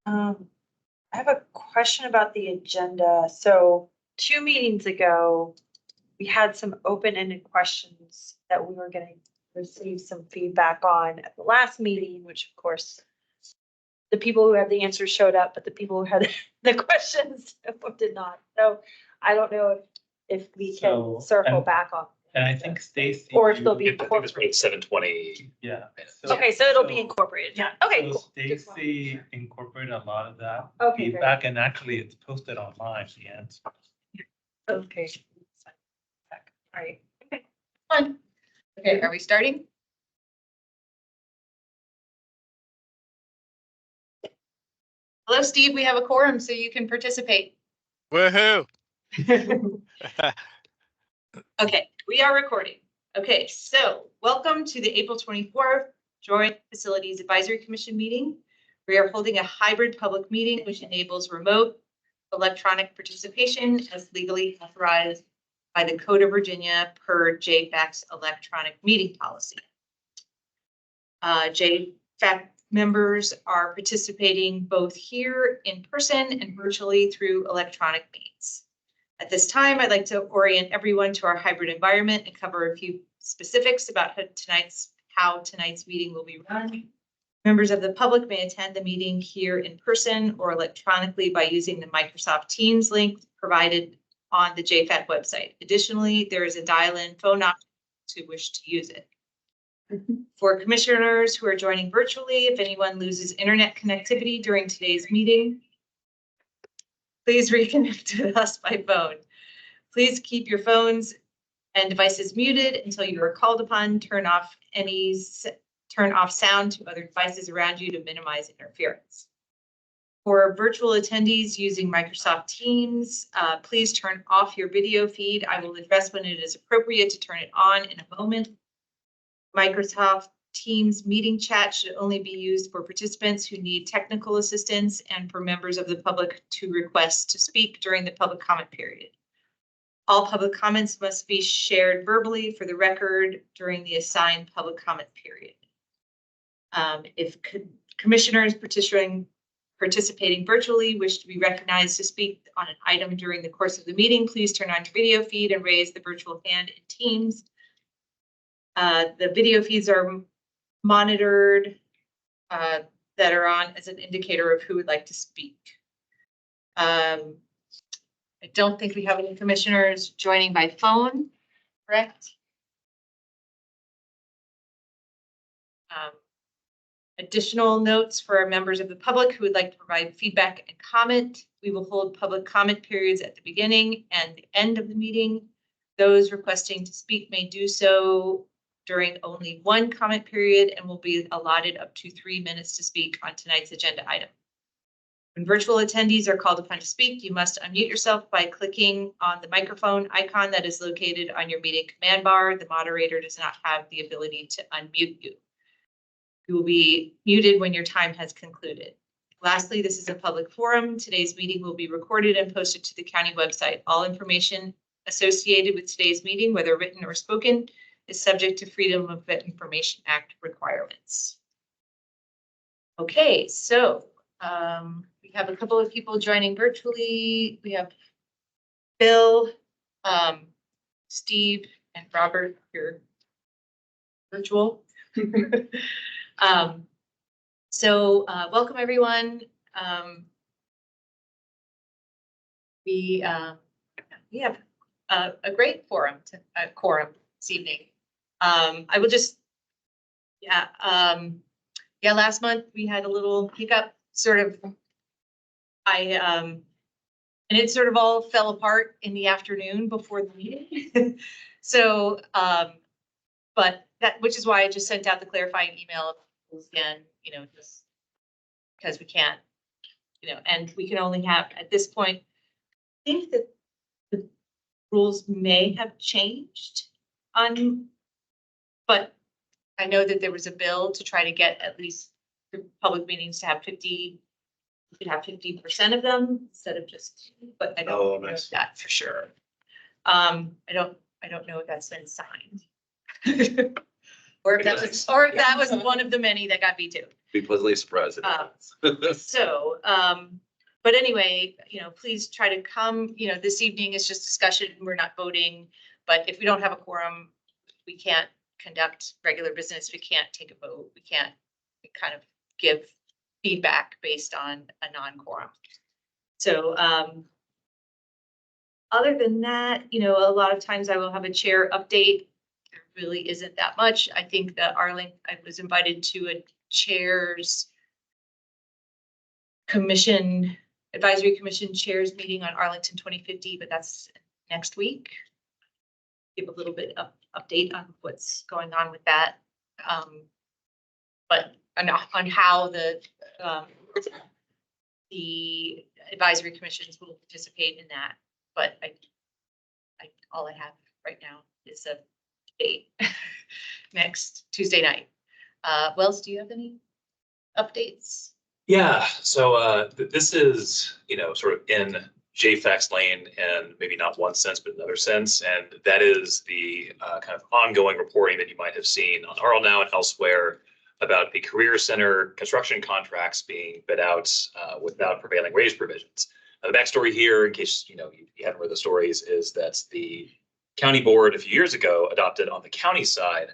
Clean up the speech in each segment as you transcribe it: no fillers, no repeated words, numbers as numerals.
I have a question about the agenda. So 2 meetings ago, we had some open-ended questions that we were going to receive some feedback on at the last meeting, which of course the people who had the answers showed up, but the people who had the questions did not. So I don't know if we can circle back on. And I think Stacy, or if they'll be I think it was incorporated. 720. yeah. Okay, so it'll be incorporated. Yeah. Okay, So cool. Stacy incorporated a lot of that Okay, great. feedback, and actually it's posted online, the answer. Okay. All right. Fun. Okay, are we starting? Hello, Steve, we have a quorum, so you can participate. Woohoo! Okay, we are recording. Okay, so welcome to the April 24th Joint Facilities Advisory Commission meeting. We are holding a hybrid public meeting, which enables remote electronic participation as legally authorized by the Code of Virginia per JFAC's electronic meeting policy. JFAC members are participating both here in person and virtually through electronic means. At this time, I'd like to orient everyone to our hybrid environment and cover a few specifics about how tonight's meeting will be run. Members of the public may attend the meeting here in person or electronically by using the Microsoft Teams link provided on the JFAC website. Additionally, there is a dial-in phone option to wish to use it. For commissioners who are joining virtually, if anyone loses internet connectivity during today's meeting, please reconnect with us by phone. Please keep your phones and devices muted until you are called upon. Turn off sound to other devices around you to minimize interference. For virtual attendees using Microsoft Teams, please turn off your video feed. I will address when it is appropriate to turn it on in a moment. Microsoft Teams meeting chat should only be used for participants who need technical assistance and for members of the public to request to speak during the public comment period. All public comments must be shared verbally for the record during the assigned public comment period. If commissioners participating virtually wish to be recognized to speak on an item during the course of the meeting, please turn on your video feed and raise the virtual hand in Teams. The video feeds are monitored that are on as an indicator of who would like to speak. I don't think we have any commissioners joining by phone, correct? Additional notes for our members of the public who would like to provide feedback and comment. We will hold public comment periods at the beginning and the end of the meeting. Those requesting to speak may do so during only one comment period and will be allotted up to 3 minutes to speak on tonight's agenda item. When virtual attendees are called upon to speak, you must unmute yourself by clicking on the microphone icon that is located on your meeting command bar. The moderator does not have the ability to unmute you. You will be muted when your time has concluded. Lastly, this is a public forum. Today's meeting will be recorded and posted to the county website. All information associated with today's meeting, whether written or spoken, is subject to Freedom of Information Act requirements. Okay, so we have a couple of people joining virtually. We have Bill, Steve, and Robert here virtual. Welcome everyone. We have a great quorum this evening. I will just, last month we had a little hiccup, and it sort of all fell apart in the afternoon before the meeting. So, which is why I just sent out the clarifying email again, just because we can't, and we can only have at this point. I think that the rules may have changed but I know that there was a bill to try to get at least the public meetings to have 50%. You could have 50% of them instead of just, but I don't know that for sure. I don't know if that's been signed. Or if that was one of the many that got vetoed. Be pleasantly surprised. So, but anyway, please try to come, this evening is just discussion. We're not voting. But if we don't have a quorum, we can't conduct regular business. We can't take a vote. We can't kind of give feedback based on a non-quorum. So, other than that, a lot of times I will have a chair update. There really isn't that much. I think that I was invited to a chair's advisory commission chairs meeting on Arlington 2050, but that's next week. Give a little bit of update on what's going on with that. But on how the advisory commissions will participate in that. But all I have right now is a date next Tuesday night. Wells, do you have any updates? Yeah, so this is, sort of in JFAC's lane and maybe not one sense, but another sense. And that is the kind of ongoing reporting that you might have seen on Arl Now and elsewhere about the Career Center construction contracts being bid out without prevailing wage provisions. Now, the backstory here, in case you hadn't read the stories, is that the county board a few years ago adopted on the county side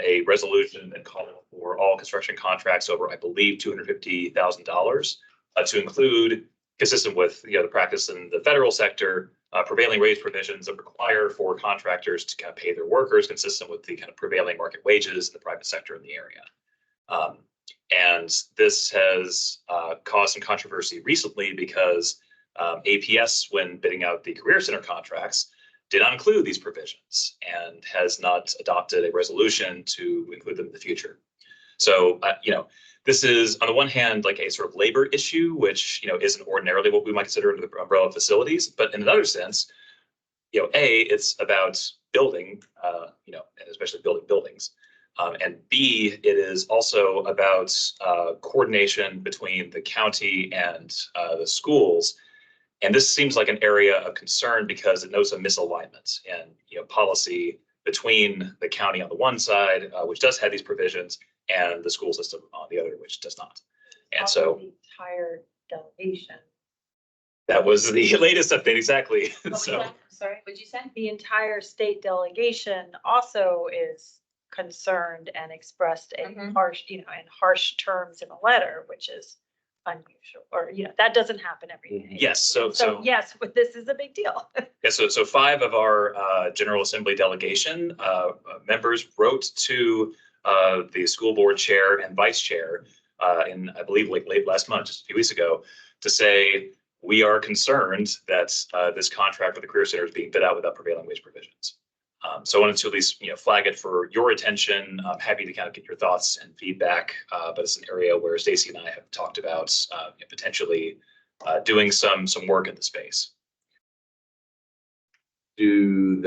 a resolution that called for all construction contracts over, I believe, $250,000 to include, consistent with the practice in the federal sector, prevailing wage provisions that require for contractors to kind of pay their workers consistent with the kind of prevailing market wages in the private sector in the area. And this has caused some controversy recently because APS, when bidding out the Career Center contracts, did not include these provisions and has not adopted a resolution to include them in the future. So, this is on the one hand like a sort of labor issue, which isn't ordinarily what we might consider under the umbrella of facilities, but in another sense, it's about building, especially building buildings, and B, it is also about coordination between the county and the schools. And this seems like an area of concern because it knows some misalignments and policy between the county on the one side, which does have these provisions, and the school system on the other, which does not. And so the entire delegation. that was the latest update, exactly. So Sorry, what'd you say? The entire state delegation also is concerned and expressed in harsh terms in a letter, which is unusual, or that doesn't happen every day. yes, so yes, but this is a big deal. yeah, so 5 of our General Assembly delegation members wrote to the school board chair and vice chair in, I believe, late last month, just a few weeks ago, to say we are concerned that this contract with the Career Center is being bid out without prevailing wage provisions. So I wanted to at least flag it for your attention. I'm happy to kind of get your thoughts and feedback, but it's an area where Stacy and I have talked about potentially doing some work in the space. Do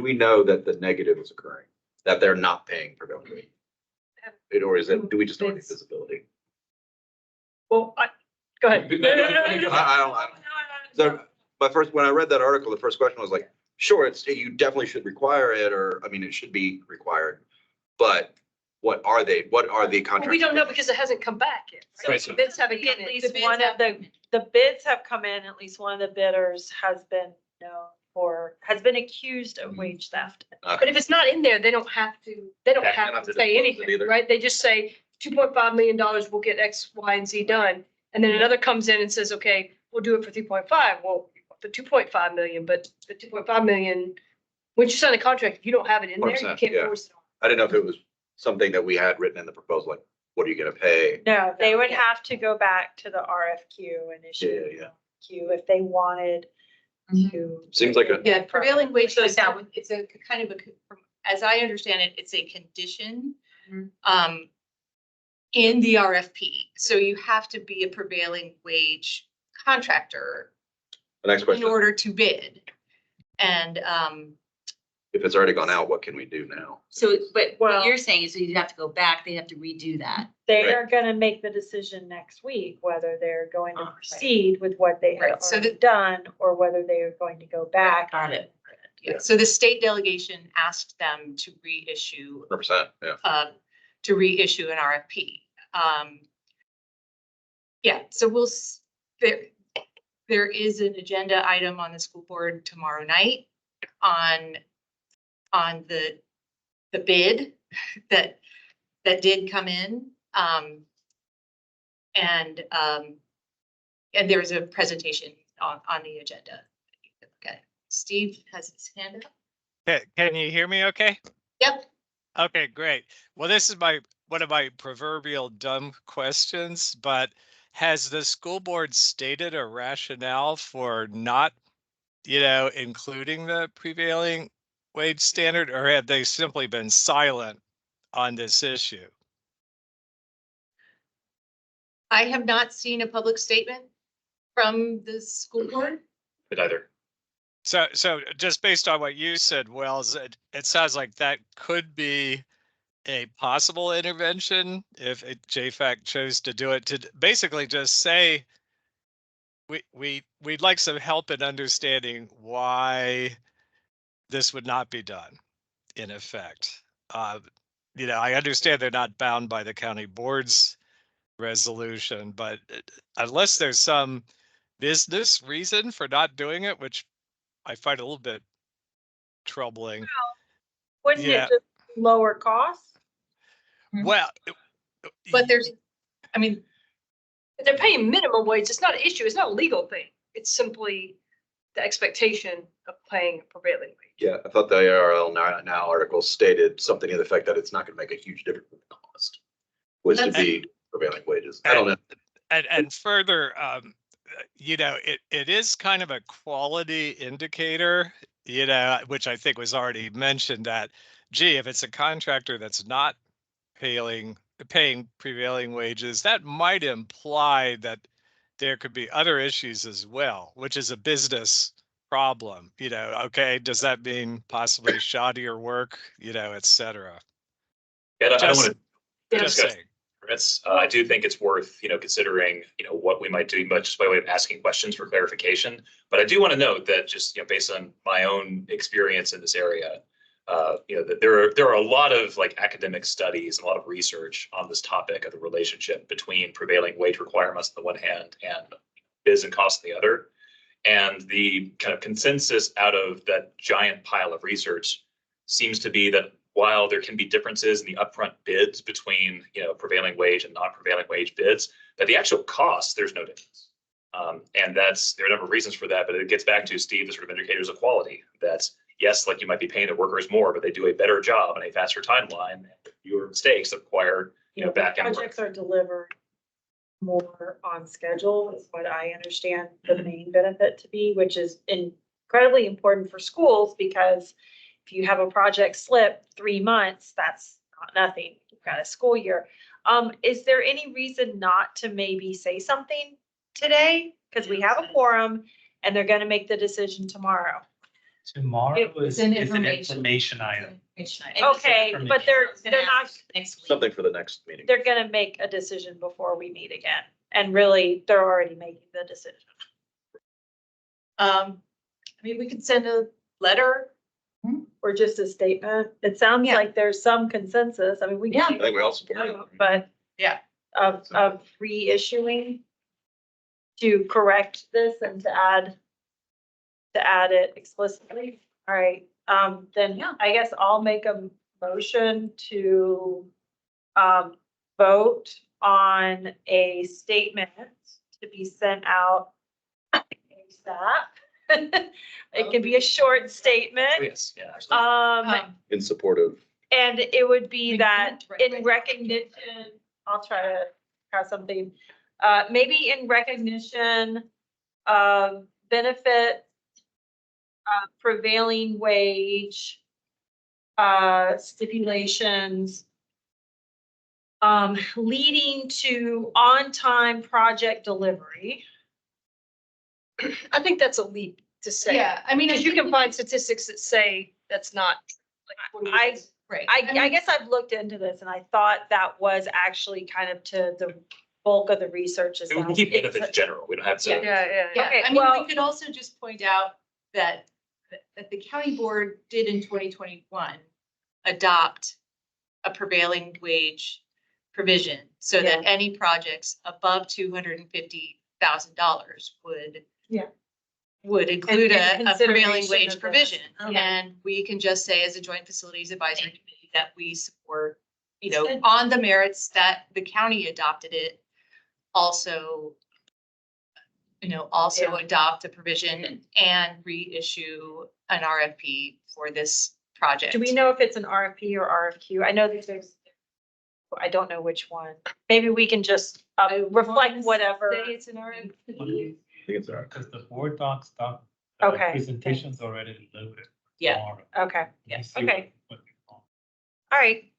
we know that the negative is occurring, that they're not paying prevailing wage? Or is it, do we just don't have any visibility? Well, go ahead. I don't. So when I read that article, the first question was like, sure, you definitely should require it, or, I mean, it should be required, but what are they? What are the contracts? We don't know because it hasn't come back yet. Right, So bids haven't come At in. least one of the bids have come in, at least one of the bidders has been accused of wage theft. But if it's not in there, they don't have to say anything, right? They just say $2.5 million, we'll get X, Y, and Z done. And then another comes in and says, okay, we'll do it for 3.5. Well, the 2.5 million, but the 2.5 million, when you sign a contract, if you don't have it in there, you 100%, can't yeah. force it on. I didn't know if it was something that we had written in the proposal, like, what are you gonna pay? No, they would have to go back to the RFQ and issue Yeah. Q if they wanted to. Seems like a- Yeah, prevailing wage goes down. It's a kind of as I understand it, it's a condition in the RFP. So you have to be a prevailing wage contractor The next in question, order to bid. And if it's already gone out, what can we do now? So, but Well- what you're saying is you'd have to go back, they'd have to redo that. They Right. are gonna make the decision next week, whether they're going to Oh, right. proceed with what they have Right, so already done, or whether they are going to go back. Got it. Yeah. so the state delegation asked them to reissue 100%, yeah. to reissue an RFP. Yeah, so there is an agenda item on the school board tomorrow night on the bid that did come in. And there's a presentation on the agenda. Okay, Steve has his hand up. Can you hear me okay? Yep. Okay, great. Well, this is one of my proverbial dumb questions, but has the school board stated a rationale for not, including the prevailing wage standard, or have they simply been silent on this issue? I have not seen a public statement from the school board. But either. So just based on what you said, Wells, it sounds like that could be a possible intervention if JFAC chose to do it, to basically just say, we'd like some help in understanding why this would not be done in effect. I understand they're not bound by the county board's resolution, but unless there's some business reason for not doing it, which I find a little bit troubling. Wouldn't Yeah. it just lower costs? Well, But I mean, If they're paying minimum wage, it's not an issue. It's not a legal thing. It's simply the expectation of paying prevailing wage. Yeah, I thought the ARL now article stated something to the effect that it's not gonna make a huge difference in the cost. Was to be prevailing wages. I don't know. and further, it is kind of a quality indicator, which I think was already mentioned, that, gee, if it's a contractor that's not paying prevailing wages, that might imply that there could be other issues as well, which is a business problem. Okay, does that mean possibly shoddier work, et cetera? Yeah, I don't want to Just discuss saying. permits. I do think it's worth, considering, what we might do, but just by way of asking questions for clarification. But I do want to note that just, based on my own experience in this area, that there are a lot of academic studies, a lot of research on this topic of the relationship between prevailing wage requirements on the one hand and bids and costs on the other. And the kind of consensus out of that giant pile of research seems to be that while there can be differences in the upfront bids between, prevailing wage and non-prevailing wage bids, that the actual costs, there's no difference. And there are a number of reasons for that, but it gets back to, Steve, the sort of indicators of quality. That's, yes, you might be paying the workers more, but they do a better job on a faster timeline, fewer mistakes that require, back end work. Projects are delivered more on schedule is what I understand the main benefit to be, which is incredibly important for schools, because if you have a project slip 3 months, that's not nothing. You've got a school year. Is there any reason not to maybe say something today? Because we have a quorum and they're going to make the decision tomorrow. Tomorrow It's is an an information. information item. Okay, but they're not, Next week. Something for the next meeting. they're gonna make a decision before we meet again. And really, they're already making the decision. I mean, we could send a letter. Or just a statement. It sounds Yeah. like there's some consensus. I mean, we. Yeah. I think we all support it. But. Yeah. Of reissuing to correct this and to add it explicitly. All right, then Yeah. I guess I'll make a motion to vote on a statement to be sent out ASAP. It can be a short Oh, statement. yes, yeah. Absolutely. In support of, And it would be that Right. in recognition, I'll try to have something, maybe in recognition of benefit, prevailing wage, stipulations, leading to on-time project delivery. I think that's a leap to say. Yeah, I mean, Because you can find statistics that say that's not. right. I guess I've looked into this and I thought that was actually kind of to the bulk of the research is We can that keep it's benefits general. We don't have to. Yeah, yeah. Yeah, Okay, I mean, well- we could also just point out that the county board did in 2021 adopt a prevailing wage provision so that Yeah. any projects above $250,000 would Yeah. would include in a prevailing consideration wage of this. provision. Okay. And we can just say as a joint facilities advisory committee that we support, you know, on the merits that the county adopted it. Also, you know, also Yeah. adopt a provision and reissue an RFP for this project. Do we know if it's an RFP or RFQ? I know that there's, I don't know which one. Maybe we can just reflect whatever. Say it's an RFP. I think it's all right. Because the board docs stuff. Okay. Presentation's already loaded. Yeah. tomorrow. Okay, Yeah. You see Okay. what we want. all right.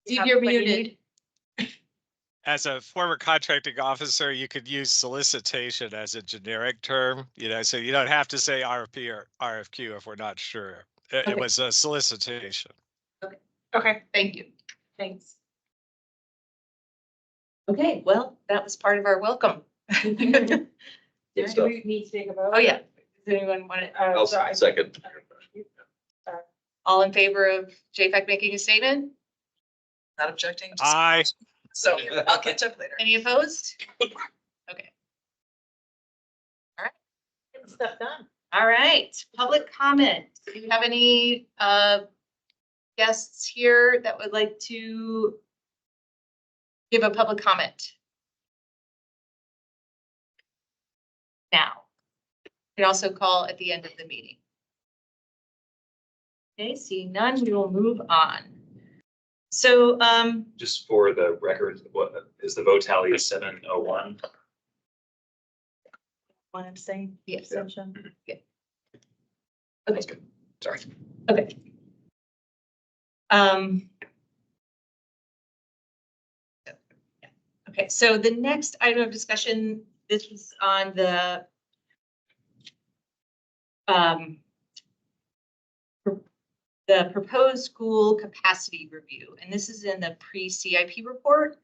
Steve, Have you're what you muted. need? As a former contracting officer, you could use solicitation as a generic term, so you don't have to say RFP or RFQ if we're not sure. It Okay. was a solicitation. Okay, Thank you. thanks. Okay, well, that was part of our welcome. Good Do stuff. we need to take a vote? Oh, yeah. Does anyone want to, I'll So I- second. all in favor of JFAC making a statement? Not objecting. just- I So I'll catch up later. Any opposed? Okay, Get stuff done. all right. Public comment. Do you have any guests here that would like to give a public comment? Now, you can also call at the end of the meeting. Okay, seeing none, we will move on. So, Just for the record, what is the vote tally is 701? One abstain, yes, abstention. That's good. Sorry. okay. Okay, so the next item of discussion, this is on the proposed school capacity review, and this is in the pre-CIP report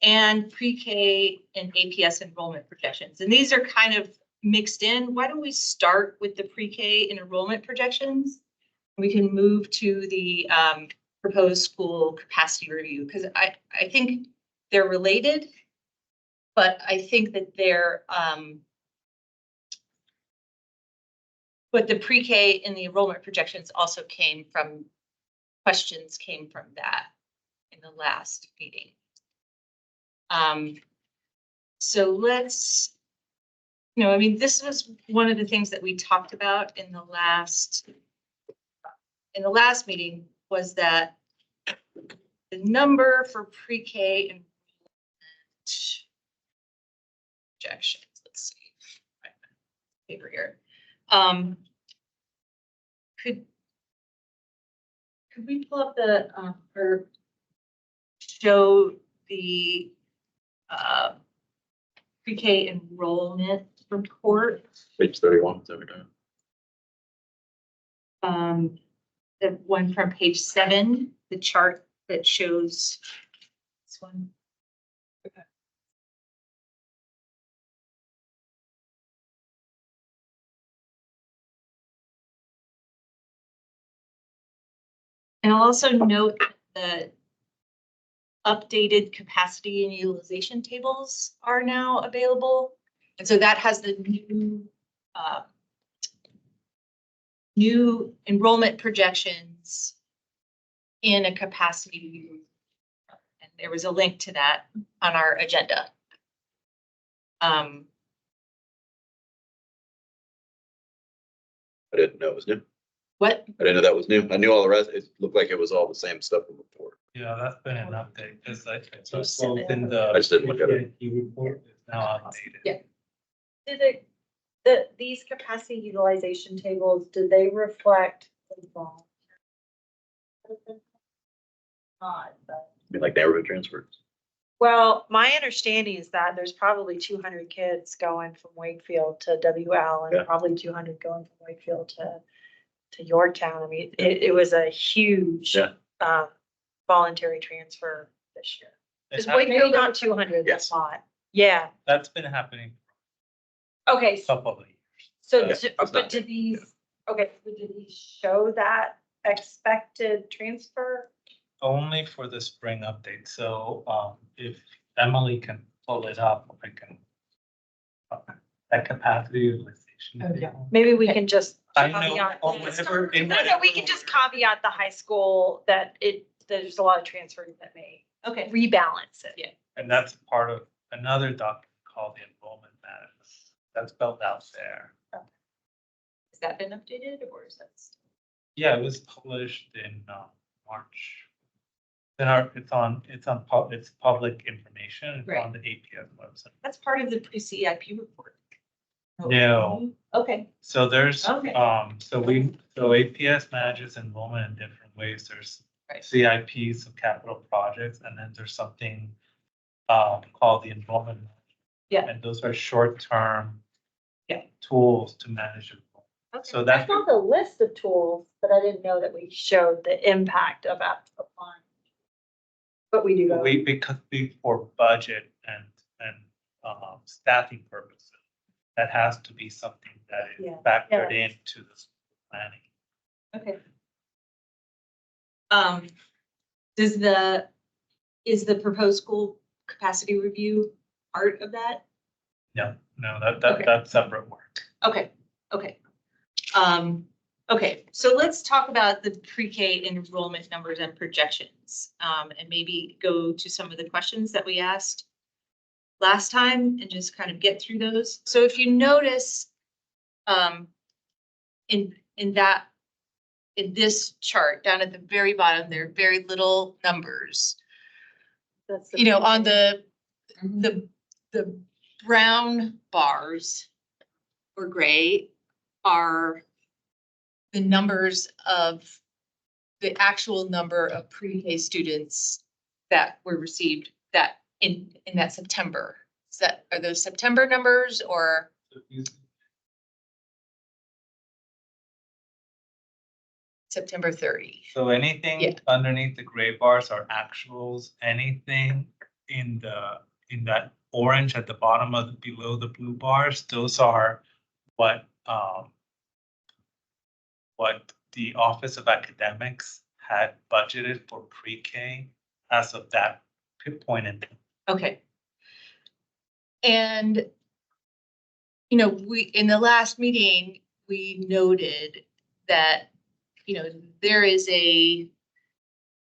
and pre-K and APS enrollment projections. And these are kind of mixed in. Why don't we start with the pre-K and enrollment projections? We can move to the proposed school capacity review, because I think they're related, but I think that they're but the pre-K and the enrollment projections also questions came from that in the last meeting. So let's, I mean, this was one of the things that we talked about in the last meeting, was that the number for pre-K and projections, let's see, paper here. Could we pull up the, or show the pre-K enrollment report? Page 31, is that what we're doing? The one from page 7, the chart that shows this one. And I'll also note that updated capacity and utilization tables are now available. And so that has the new enrollment projections in a capacity view. And there was a link to that on our agenda. I didn't know it was new. What? I didn't know that was new. I knew all the rest. It looked like it was all the same stuff from before. Yeah, that's been an update, because I So just send looked it in over. the. I just didn't look at it. PPIQ report, it's now updated. Yeah. Did these capacity utilization tables, did they reflect? Odd, but. I mean, like neighborhood transfers. Well, my understanding is that there's probably 200 kids going from Wakefield to WL and Yeah. probably 200 going from Wakefield to Yorktown. I mean, it was a huge Yeah. voluntary transfer this year. It's Maybe Wakefield not 200, that's Yes. not. Yeah, That's been happening okay, a couple of years. so, Yeah, d- it's but not- did these, okay, so did these show that expected transfer? only for the spring update. So, if Emily can pull it up, I can. That capacity utilization. table. Maybe we can just. I know, caveat- or whatever. No, we can just caveat the high school that there's a lot of transfers that may Okay. rebalance it. Yeah. And that's part of another document called the enrollment matters. That's spelled out there. Has that been updated or is that? Yeah, it was published in March. It's public information. It's on the APS website. That's part of the pre-CIP report. No. Okay. So there's, Okay. so APS manages enrollment in different ways. There's Right. CIPs of capital projects, and then there's something called the enrollment. Yeah. And those are short-term Yeah. tools to manage enrollment. Okay. So I that's, saw the list of tools, but I didn't know that we showed the impact of applying. But we do. because for budget and staffing purposes, that has to be something that is Yeah. factored into the planning. Okay. Is the proposed school capacity review part of that? No, Okay. that's separate work. Okay, okay. Okay, so let's talk about the pre-K enrollment numbers and projections, and maybe go to some of the questions that we asked last time and just kind of get through those. So if you notice, in this chart down at the very bottom, there are very little numbers. That's the You know, on pre-K. the brown bars or gray are the numbers of the actual number of pre-K students that were received that in that September. Are those September numbers or? September 30. So anything Yeah. underneath the gray bars are actuals, anything in that orange at the bottom of below the blue bars, those are what the Office of Academics had budgeted for pre-K as of that point in time. Okay. And, you know, in the last meeting, we noted that, you know, there is a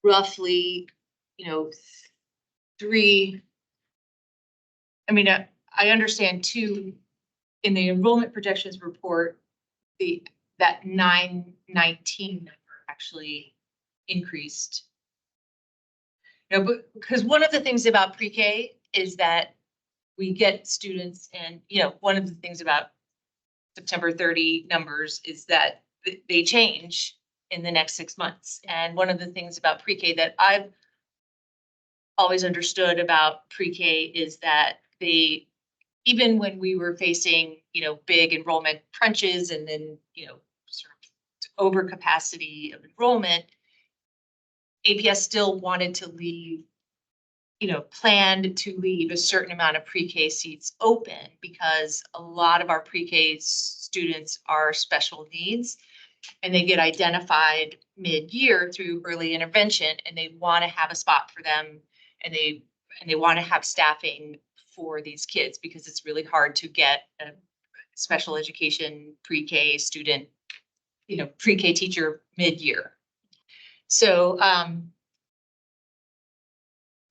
roughly, you know, I understand too, in the enrollment projections report, that 919 number actually increased. You know, but because one of the things about pre-K is that we get students and, you know, one of the things about September 30 numbers is that they change in the next 6 months. And one of the things about pre-K that I've always understood about pre-K is that even when we were facing, you know, big enrollment crunches and then, you know, sort of overcapacity of enrollment, APS still wanted to leave, you know, planned to leave a certain amount of pre-K seats open because a lot of our pre-K students are special needs and they get identified mid-year through early intervention and they want to have a spot for them and they want to have staffing for these kids because it's really hard to get a special education pre-K student, you know, pre-K teacher mid-year. So,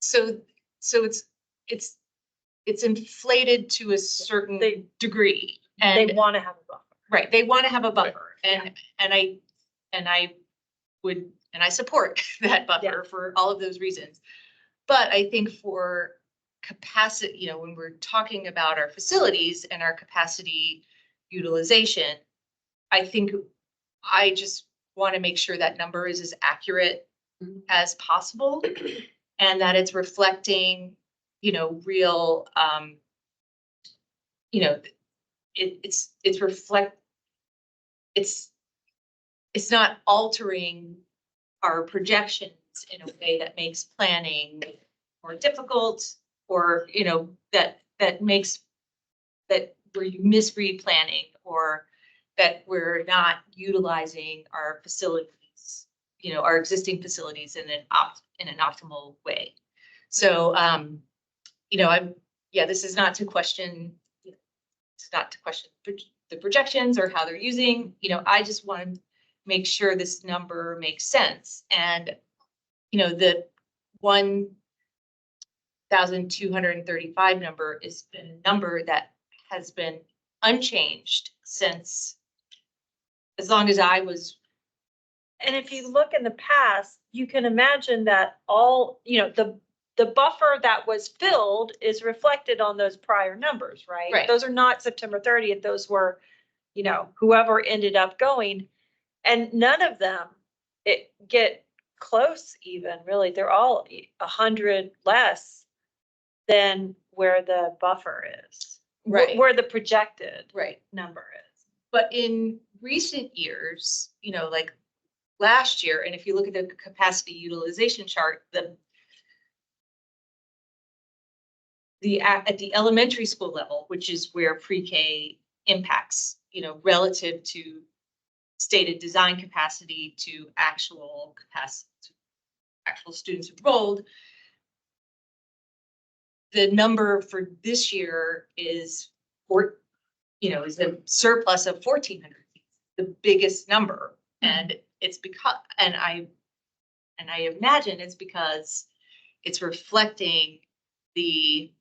so it's inflated to a certain degree. They And want to have a buffer. right, they want to have a buffer and I support that buffer for all of those reasons. But I think for capacity, you know, when we're talking about our facilities and our capacity utilization, I think I just want to make sure that number is as accurate as possible and that it's reflecting, you know, real, you know, it's not altering our projections in a way that makes planning more difficult or, you know, that makes that where you misread planning or that we're not utilizing our facilities, our existing facilities in an optimal way. So, this is not to question, the projections or how they're using, I just want to make sure this number makes sense. And, the 1,235 number is a number that has been unchanged since as long as I was. And if you look in the past, you can imagine that all, the buffer that was filled is reflected on those prior numbers, right? Right. Those are not September 30th. Those were, whoever ended up going. And none of them get close even, really. They're all 100 less than where the buffer is. Right. Where the projected Right. number is. But in recent years, like last year, and if you look at the capacity utilization chart, at the elementary school level, which is where pre-K impacts, relative to stated design capacity to actual capacity, to actual students enrolled, the number for this year is is a surplus of 1,400, the biggest number. And it's because, and I imagine it's because it's reflecting the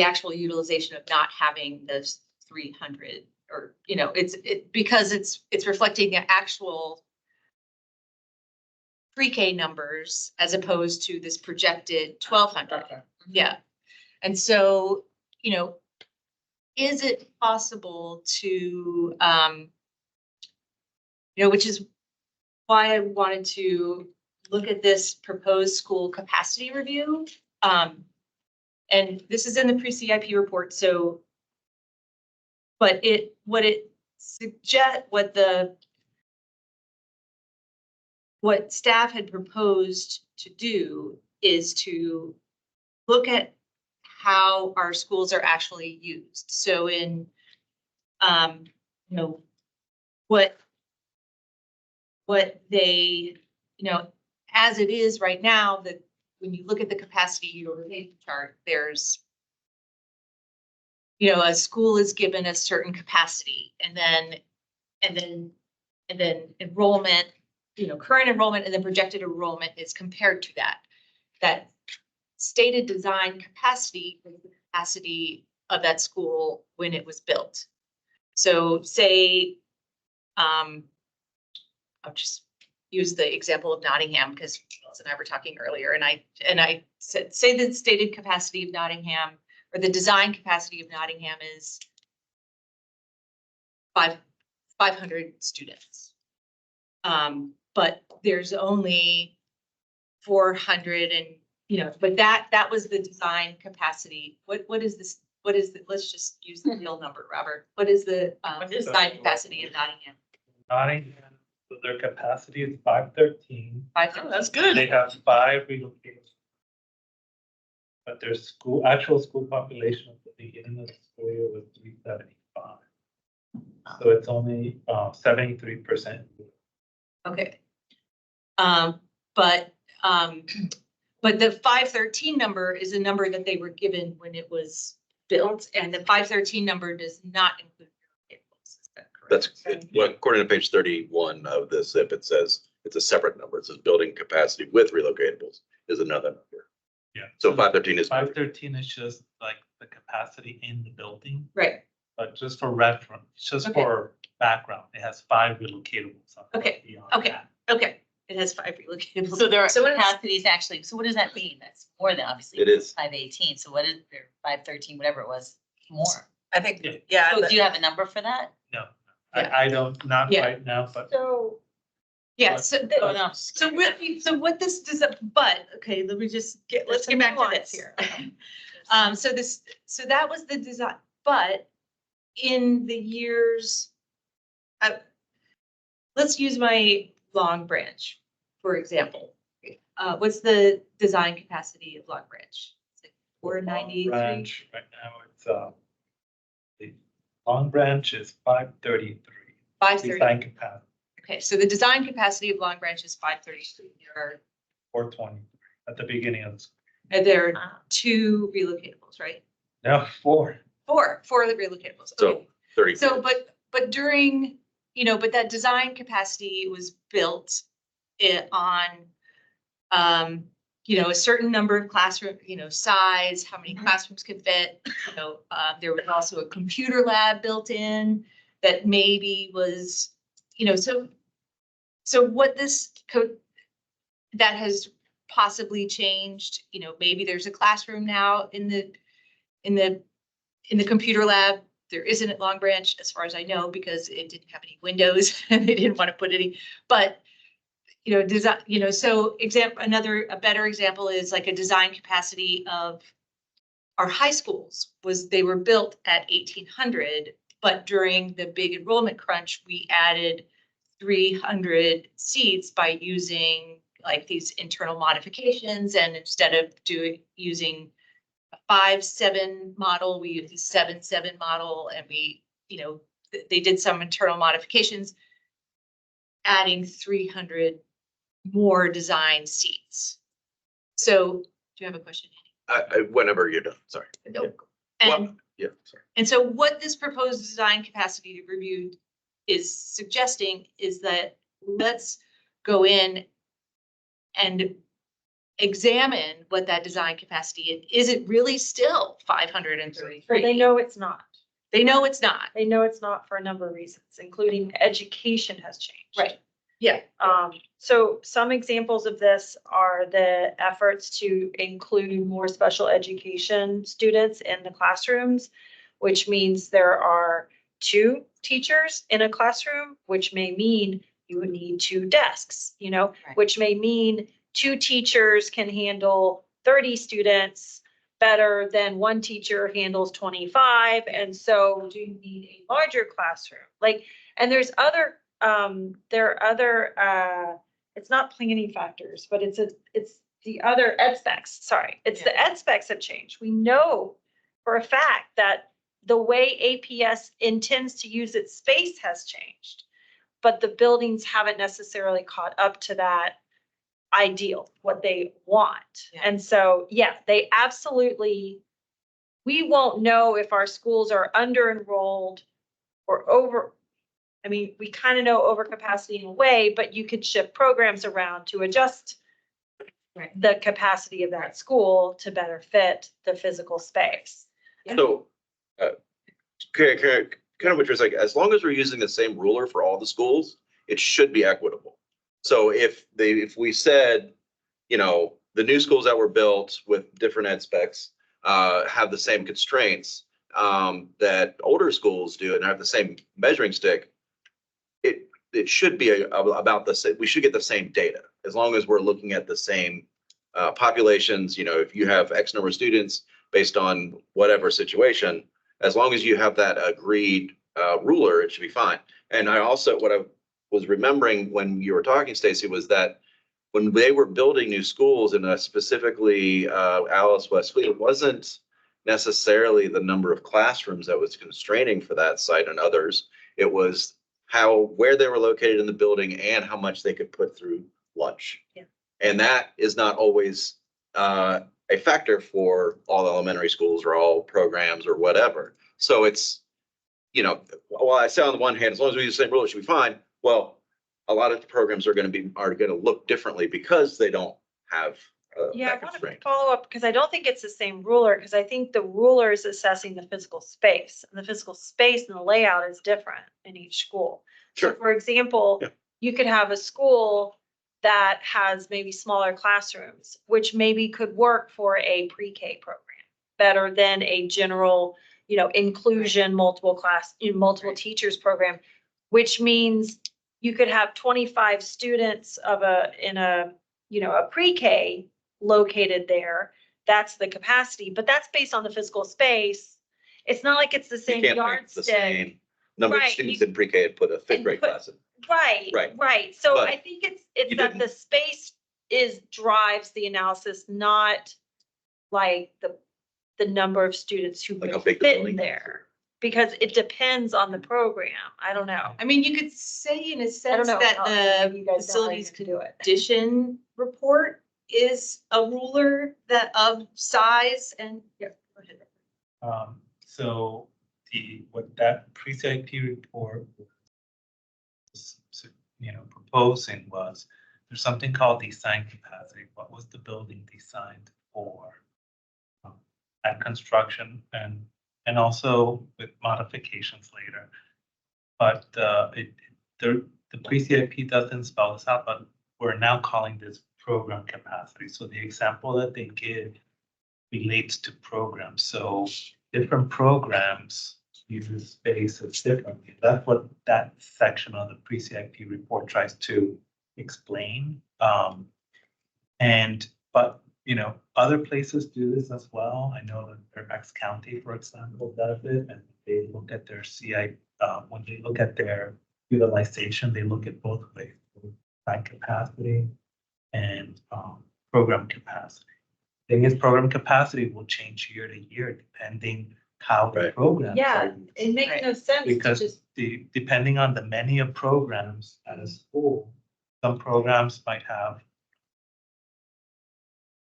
actual utilization of not having those 300, or, because it's reflecting the actual pre-K numbers as opposed to this projected 1,200. Okay. Yeah. And so, is it possible to, which is why I wanted to look at this proposed school capacity review. And this is in the pre-CIP report. So, but what staff had proposed to do is to look at how our schools are actually used. So in, what they, as it is right now, that when you look at the capacity utilization chart, there's, a school is given a certain capacity, and then enrollment, current enrollment and then projected enrollment is compared to that. That stated design capacity is the capacity of that school when it was built. So say, I'll just use the example of Nottingham because Charles and I were talking earlier, and I said, say the stated capacity of Nottingham, or the design capacity of Nottingham is 500 students. But there's only 400, and but that was the design capacity. What is this? What is the? Let's just use the real number, Robert. What is the design capacity of Nottingham? Nottingham, so their capacity is 513. That's good. They have 5 relocated. But their actual school population at the beginning of the school year was 375. So it's only 73%. Okay. But the 513 number is a number that they were given when it was built, and the 513 number does not include relocables. Is that correct? Well, according to page 31 of the SIP, it says it's a separate number. It says building capacity with relocatables is another number. Yeah. So 513 is. 513 is just like the capacity in the building. Right. But just for reference, just Okay. for background, it has 5 relocatables. Okay. Beyond Okay. that. Okay. It has 5 relocatables. So there are So what is- capacities actually, so what does that mean? That's more than obviously. It is. 518, so what is there, 513, whatever it was, more? I think, Yeah. yeah. So do you have a number for that? No, Yeah. I don't, not Yeah. right now, but So Yeah. So Oh, no. So what this does, but, okay, let me just let's get back to this here. So that was the design, but in the years, let's use my Long Branch, for example. What's the design capacity of Long Branch? It's like 493. Branch, right now it's, the Long Branch is 533. 530. Design capacity. Okay, so the design capacity of Long Branch is 532. Or 20 at the beginning of this. There are 2 relocatables, right? No, 4. 4 of the relocatables. So Okay. 30. So, but during, but that design capacity was built on, a certain number of classroom, size, how many classrooms could fit. There was also a computer lab built in that maybe was, so what this code that has possibly changed, maybe there's a classroom now in the computer lab. There isn't at Long Branch, as far as I know, because it didn't have any windows and they didn't want to put any, but design, so a better example is like a design capacity of our high schools they were built at 1800, but during the big enrollment crunch, we added 300 seats by using like these internal modifications. And instead of using a 5-7 model, we used a 7-7 model, and they did some internal modifications, adding 300 more design seats. So, do you have a question? Whenever you're done, sorry. No. Well, yeah, sorry. And so what this proposed design capacity review is suggesting is that let's go in and examine what that design capacity is. Is it really still 533? But they know it's not. They know it's not. They know it's not for a number of reasons, including education has changed. Right. Yeah. So some examples of this are the efforts to include more special education students in the classrooms, which means there are 2 teachers in a classroom, which may mean you would need 2 desks, Right. which may mean 2 teachers can handle 30 students better than 1 teacher handles 25. And so do you need a larger classroom? And there's other, it's not planning factors, but it's the other ed specs, sorry. It's the ed specs have changed. We know for a fact that the way APS intends to use its space has changed, but the buildings haven't necessarily caught up to that ideal, what they want. Yeah. And so, they absolutely, we won't know if our schools are under enrolled or over. I mean, we kind of know overcapacity in a way, but you could shift programs around to adjust the capacity of that school to better fit the physical space. So, kind of what you're saying, as long as we're using the same ruler for all the schools, it should be equitable. So if we said, the new schools that were built with different ed specs have the same constraints that older schools do and have the same measuring stick, it should be about the same. We should get the same data as long as we're looking at the same populations. If you have X number of students based on whatever situation, as long as you have that agreed ruler, it should be fine. And what I was remembering when you were talking, Stacy, was that when they were building new schools, and specifically Alice Westfleet, it wasn't necessarily the number of classrooms that was constraining for that site and others. It was where they were located in the building and how much they could put through lunch. Yeah. And that is not always a factor for all elementary schools or all programs or whatever. So it's, while I say on the one hand, as long as we use the same rule, it should be fine. Well, a lot of the programs are going to look differently because they don't have I that want to constraint. follow up because I don't think it's the same ruler, because I think the ruler is assessing the physical space, and the physical space and the layout is different in each school. Sure. So for example, you could have a school that has maybe smaller classrooms, which maybe could work for a pre-K program better than a general, inclusion, multiple teachers program, which means you could have 25 students in a pre-K located there. That's the capacity, but that's based on the physical space. It's not like it's the same You can't make yardstick. the same number of Right, students in pre-K and put a fifth grade class in. Right. So But I think it's you that didn't. the space drives the analysis, not like the number of students who Like would how big the fit building is. there. because it depends on the program. I don't know. I mean, you could say in a I don't sense know. that Maybe you the guys know how you're facilities gonna do it. condition report is a ruler that of size and, yeah, go ahead. So what that pre-CIP report was, proposing was, there's something called design capacity. What was the building designed for? At construction and also with modifications later. But the pre-CIP doesn't spell this out, but we're now calling this program capacity. So the example that they give relates to programs. So different programs use spaces differently. That's what that section of the pre-CIP report tries to explain. But other places do this as well. I know that Fairfax County, for example, does it, and they look at their CI, when they look at their utilization, they look at both ways, design capacity and program capacity. Thing is, program capacity will change year to year depending how the Right. programs Yeah, are used. it makes Right. no sense to Because just, depending on the many of programs at a school, some programs might have,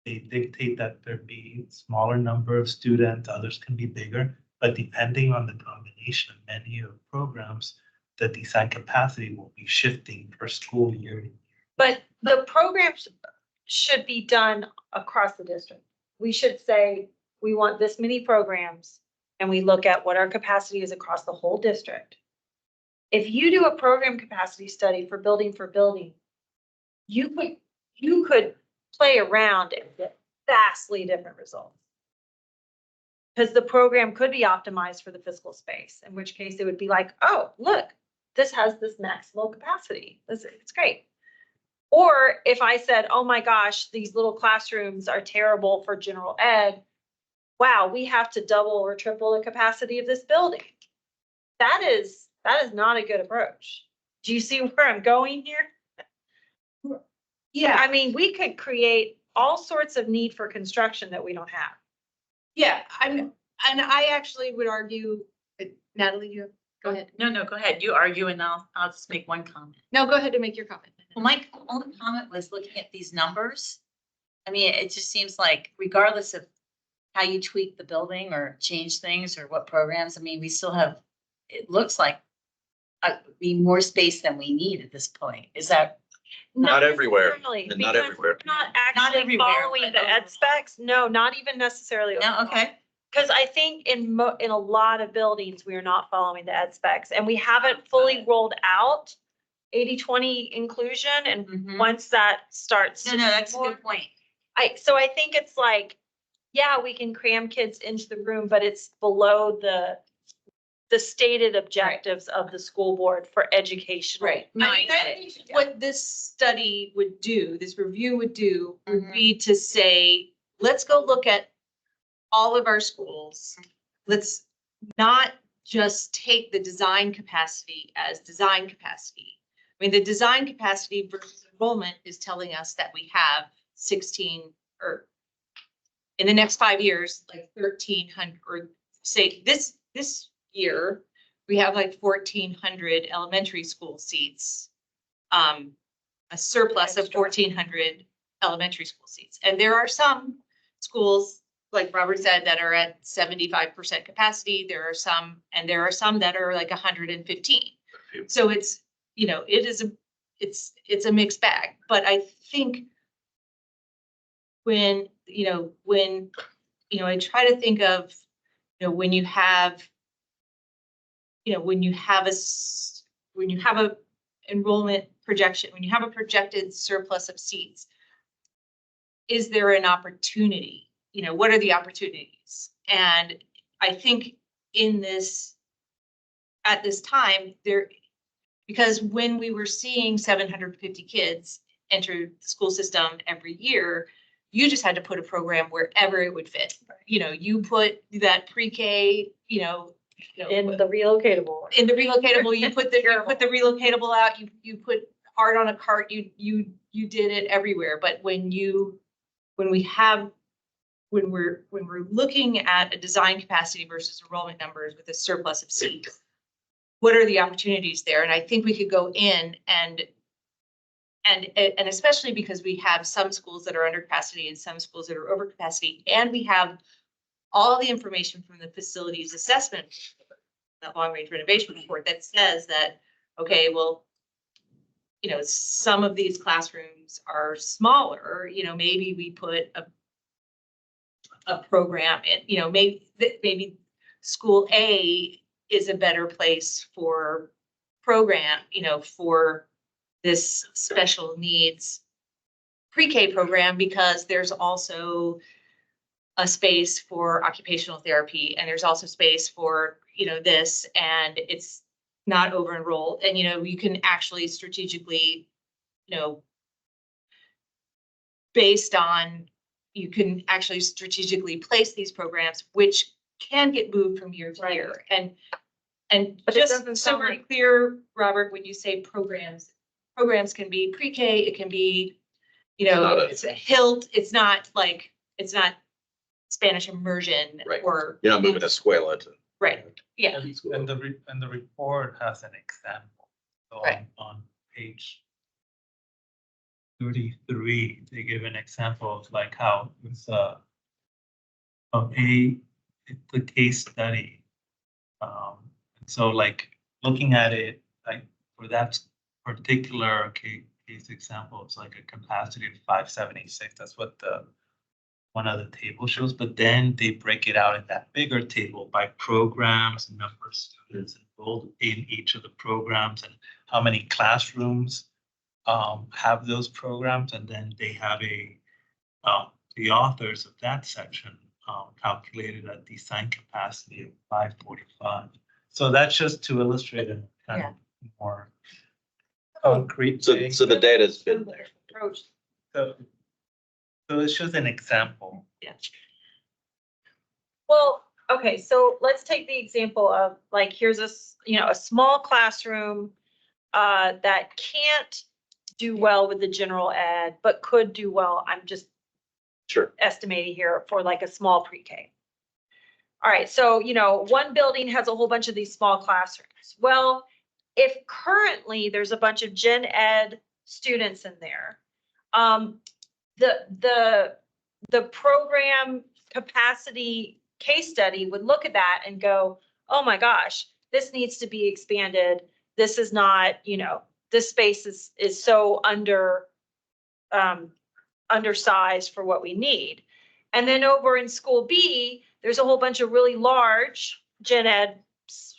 they dictate that there be smaller number of students, others can be bigger, but depending on the combination of many of programs, the design capacity will be shifting per school year to year. but the programs should be done across the district. We should say, we want this many programs, and we look at what our capacity is across the whole district. If you do a program capacity study for building, you could play around and get vastly different results. Because the program could be optimized for the physical space, in which case it would be like, oh, look, this has this maximal capacity. It's great. Or if I said, oh my gosh, these little classrooms are terrible for general ed. Wow, we have to double or triple the capacity of this building. That is not a good approach. Do you see where I'm going here? Yeah, I mean, we could create all sorts of need for construction that we don't have. yeah, and I actually would argue, Natalie, you, go ahead. No, go ahead. You argue and I'll just make one comment. No, go ahead and make your comment. Well, my only comment was looking at these numbers. I mean, it just seems like regardless of how you tweak the building or change things or what programs, I mean, we still have, it looks like more space than we need at this point. Is that? Not everywhere, necessarily, and not because everywhere. we're not actually everywhere, following but the ed specs. No, not even necessarily. No, okay. Because I think in a lot of buildings, we are not following the ed specs, and we haven't fully rolled out 80-20 inclusion. And Mhm. once that starts. No, to that's a more- good point. So I think it's like, yeah, we can cram kids into the room, but it's below the stated objectives of the school board for education. Right. No, I I get it. think what this study would do, this review would do, would be to say, let's go look at all of our schools. Let's not just take the design capacity as design capacity. I mean, the design capacity versus enrollment is telling us that we have 16 or in the next 5 years, like 1,300, or say this year, we have like 1,400 elementary school seats. A surplus of Extra. 1,400 elementary school seats. And there are some schools, like Robert said, that are at 75% capacity. There are some that are like 115. So it's, it's a mixed bag. But I think when I try to think of, when you have a enrollment projection, when you have a projected surplus of seats, is there an opportunity? What are the opportunities? And I think at this time, because when we were seeing 750 kids enter the school system every year, you just had to put a program wherever it would fit. You put that pre-K, In the relocatable. in the relocatable, you put the relocatable out, you put art on a cart, you did it everywhere. But when when we're looking at a design capacity versus enrollment numbers with a surplus of seats, what are the opportunities there? And I think we could go in and especially because we have some schools that are under capacity and some schools that are over capacity, and we have all the information from the facilities assessment, that long range renovation report that says that, okay, well, you know, some of these classrooms are smaller, you know, maybe we put a program in, you know, maybe school A is a better place for program, you know, for this special needs pre-K program, because there's also a space for occupational therapy, and there's also space for, you know, this, and it's not over enrolled. And, you know, you can actually strategically, you know, you can actually strategically place these programs, which can get moved from year to year. And But it just doesn't so sound we're like- clear, Robert, when you say programs can be pre-K, it can be, you know, it's a HILT, it's not Spanish immersion Right. or. You're not moving Escuela to. Right, yeah. And the report has an example. So Right. on page 33, they give an example of like how it's the case study. So like looking at it, like for that particular case example, it's like a capacity of 576. That's what one of the table shows, but then they break it out in that bigger table by programs and number of students enrolled in each of the programs and how many classrooms have those programs. And then they have the authors of that section calculated a design capacity of 545. So that's just to illustrate a kind of more concrete thing. So the data's been there. Approach. So it's just an example. Yeah. Well, okay, so let's take the example of like, here's a small classroom that can't do well with the general ed, but could do well. I'm just Sure. estimating here for like a small pre-K. All right, so, you know, one building has a whole bunch of these small classrooms. Well, if currently there's a bunch of gen ed students in there, the program capacity case study would look at that and go, oh my gosh, this needs to be expanded. This is not, you know, this space is so undersized for what we need. And then over in school B, there's a whole bunch of really large gen ed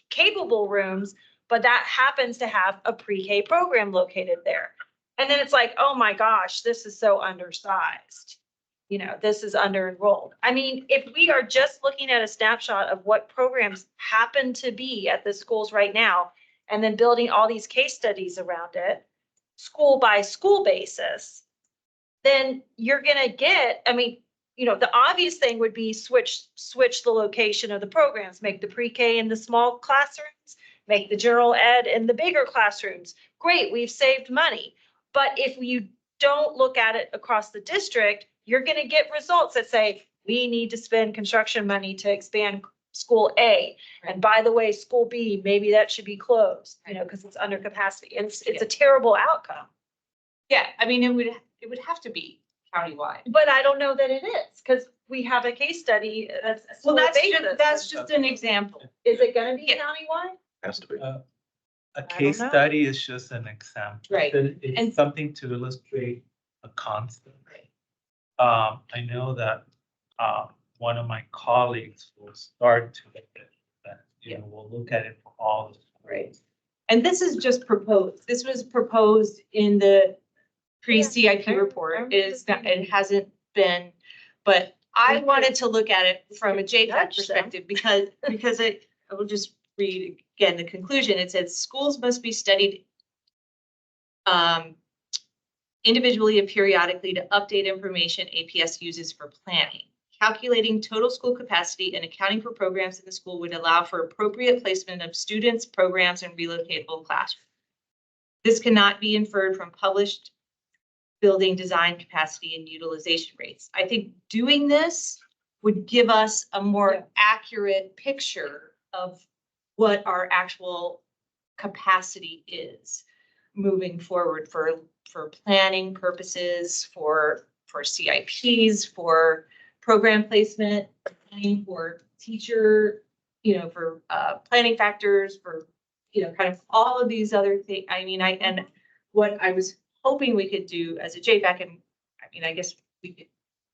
capable rooms, but that happens to have a pre-K program located there. And then it's like, oh my gosh, this is so undersized. You know, this is under enrolled. I mean, if we are just looking at a snapshot of what programs happen to be at the schools right now, and then building all these case studies around it, school by school basis, then you're gonna get, I mean, you know, the obvious thing would be switch the location of the programs, make the pre-K in the small classrooms, make the general ed in the bigger classrooms. Great, we've saved money. But if you don't look at it across the district, you're going to get results that say, we need to spend construction money to expand school A. And by the way, school B, maybe that should be closed, you know, because it's under capacity. And it's a terrible outcome. Yeah, I mean, it would have to be countywide. But I don't know that it is, because we have a case study that's. Well, that's just an example. Is it going to be countywide? Has to be. A case know. study is just an example. Right. It's And- something to illustrate a concept. I know that one of my colleagues will start to look at that. You know, we'll look at it for all the. Right. And this is just proposed. This was proposed in the pre-CIP report. It hasn't been, but I wanted to look at it from a JFAC Nudge them. perspective because I will just read again the conclusion. It says schools must be studied individually and periodically to update information APS uses for planning. Calculating total school capacity and accounting for programs in the school would allow for appropriate placement of students, programs, and relocatable classrooms. This cannot be inferred from published building design capacity and utilization rates. I think doing this would give us a Yeah. more accurate picture of what our actual capacity is moving forward for planning purposes, for CIPs, for program placement, planning for teacher, for planning factors, for, kind of all of these other things. I mean, and what I was hoping we could do as a JFAC, and I mean, I guess we could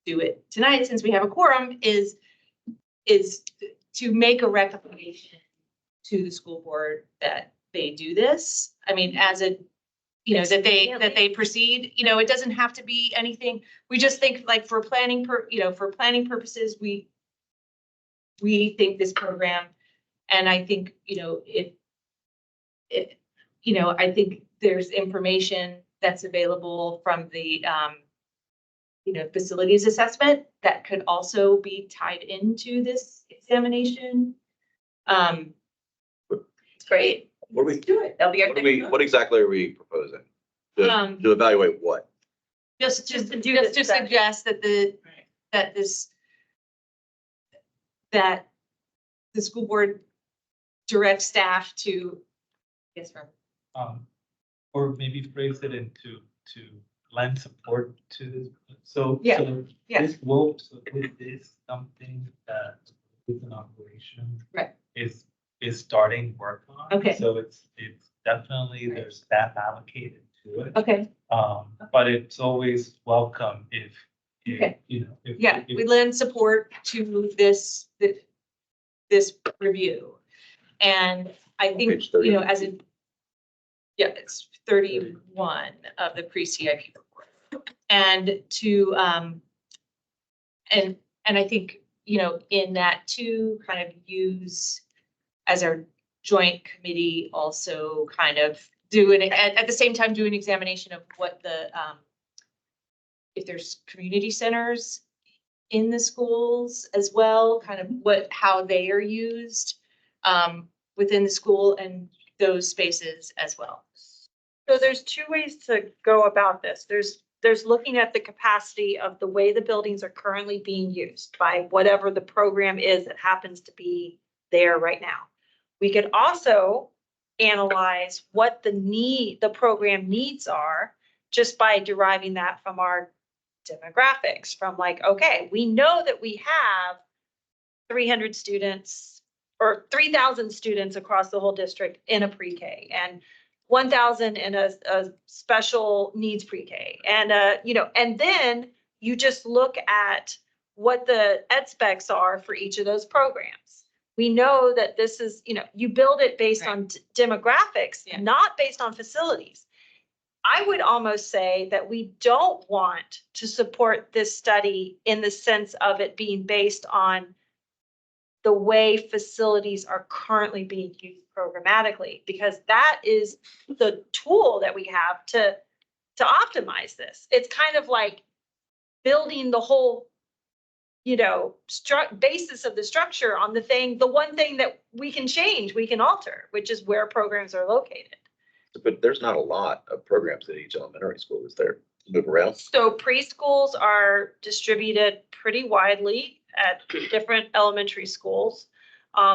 do it tonight since we have a quorum, is to make a recommendation to the school board that they do this. I mean, as a, that they proceed, it doesn't have to be anything. We just think like for planning purposes, we think this program, and I think, I think there's information that's available from the, facilities assessment that could also be tied into this examination. It's great. What do we, Do it. That'll be our. what exactly are we proposing? Um, To evaluate what? Just to do just this to study. suggest that that the school board direct staff to, yes, sir. Or maybe phrase it into, to lend support to this. So, Yeah, so yeah. this will, so this is something that is an operation. Right. Is starting work on. Okay. So it's definitely, Right. there's staff allocated to it. Okay, But it's always welcome if, Okay. if. yeah, if- we lend support to this review. And I think, Page 30. as a, yeah, it's 31 of the pre-CIP report. And to, and I think, in that to kind of use as our joint committee, also kind of do it at the same time, do an examination of what the, if there's community centers in the schools as well, kind of how they are used within the school and those spaces as well. So there's two ways to go about this. There's looking at the capacity of the way the buildings are currently being used by whatever the program is that happens to be there right now. We could also analyze what the program needs are just by deriving that from our demographics, from like, okay, we know that we have 300 students or 3,000 students across the whole district in a pre-K and 1,000 in a special needs pre-K. And, and then you just look at what the ed specs are for each of those programs. We know that this is, you build it based on demographics, Yeah. not based on facilities. I would almost say that we don't want to support this study in the sense of it being based on the way facilities are currently being used programmatically, because that is the tool that we have to optimize this. It's kind of like building the whole, basis of the structure on the one thing that we can change, we can alter, which is where programs are located. But there's not a lot of programs at each elementary school, is there? Move around. So preschools are distributed pretty widely at different elementary schools.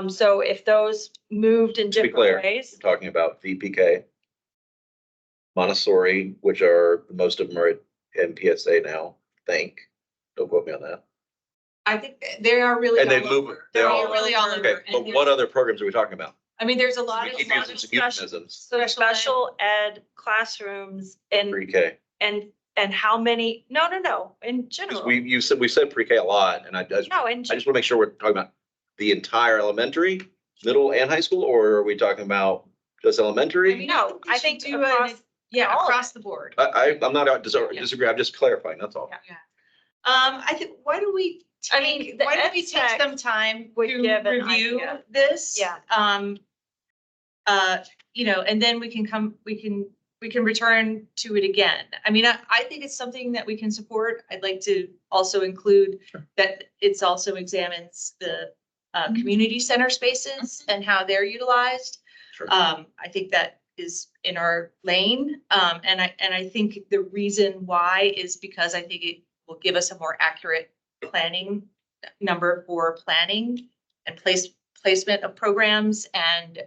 So if those moved in To be different clear, ways, we're talking about VPK, Montessori, which are, most of them are at MPSA now, I think. Don't quote me on that. I think they are really. And they all move, over. they They're all, really all over. okay, And but there's- what other programs are we talking about? I mean, there's a lot We of. keep lot using of some special- euphemisms, so Special ed. special ed classrooms and pre-K. how many, no, in Because general. we said pre-K a lot, and I just No, want to make sure we're talking about the entire elementary, middle and high school, or are we talking about just elementary? No, I think do across, Yeah, all of across it. the board. I'm not out to Yeah. disagree, I'm just clarifying, that's all. Yeah. I think, why don't we I mean, the why don't we ed take tech some time would to give an review idea. this? Yeah. And then we can return to it again. I mean, I think it's something that we can support. I'd like to also include that it's also examines the community center spaces and how they're utilized. Sure. I think that is in our lane. And I think the reason why is because I think it will give us a more accurate planning number for planning and placement of programs and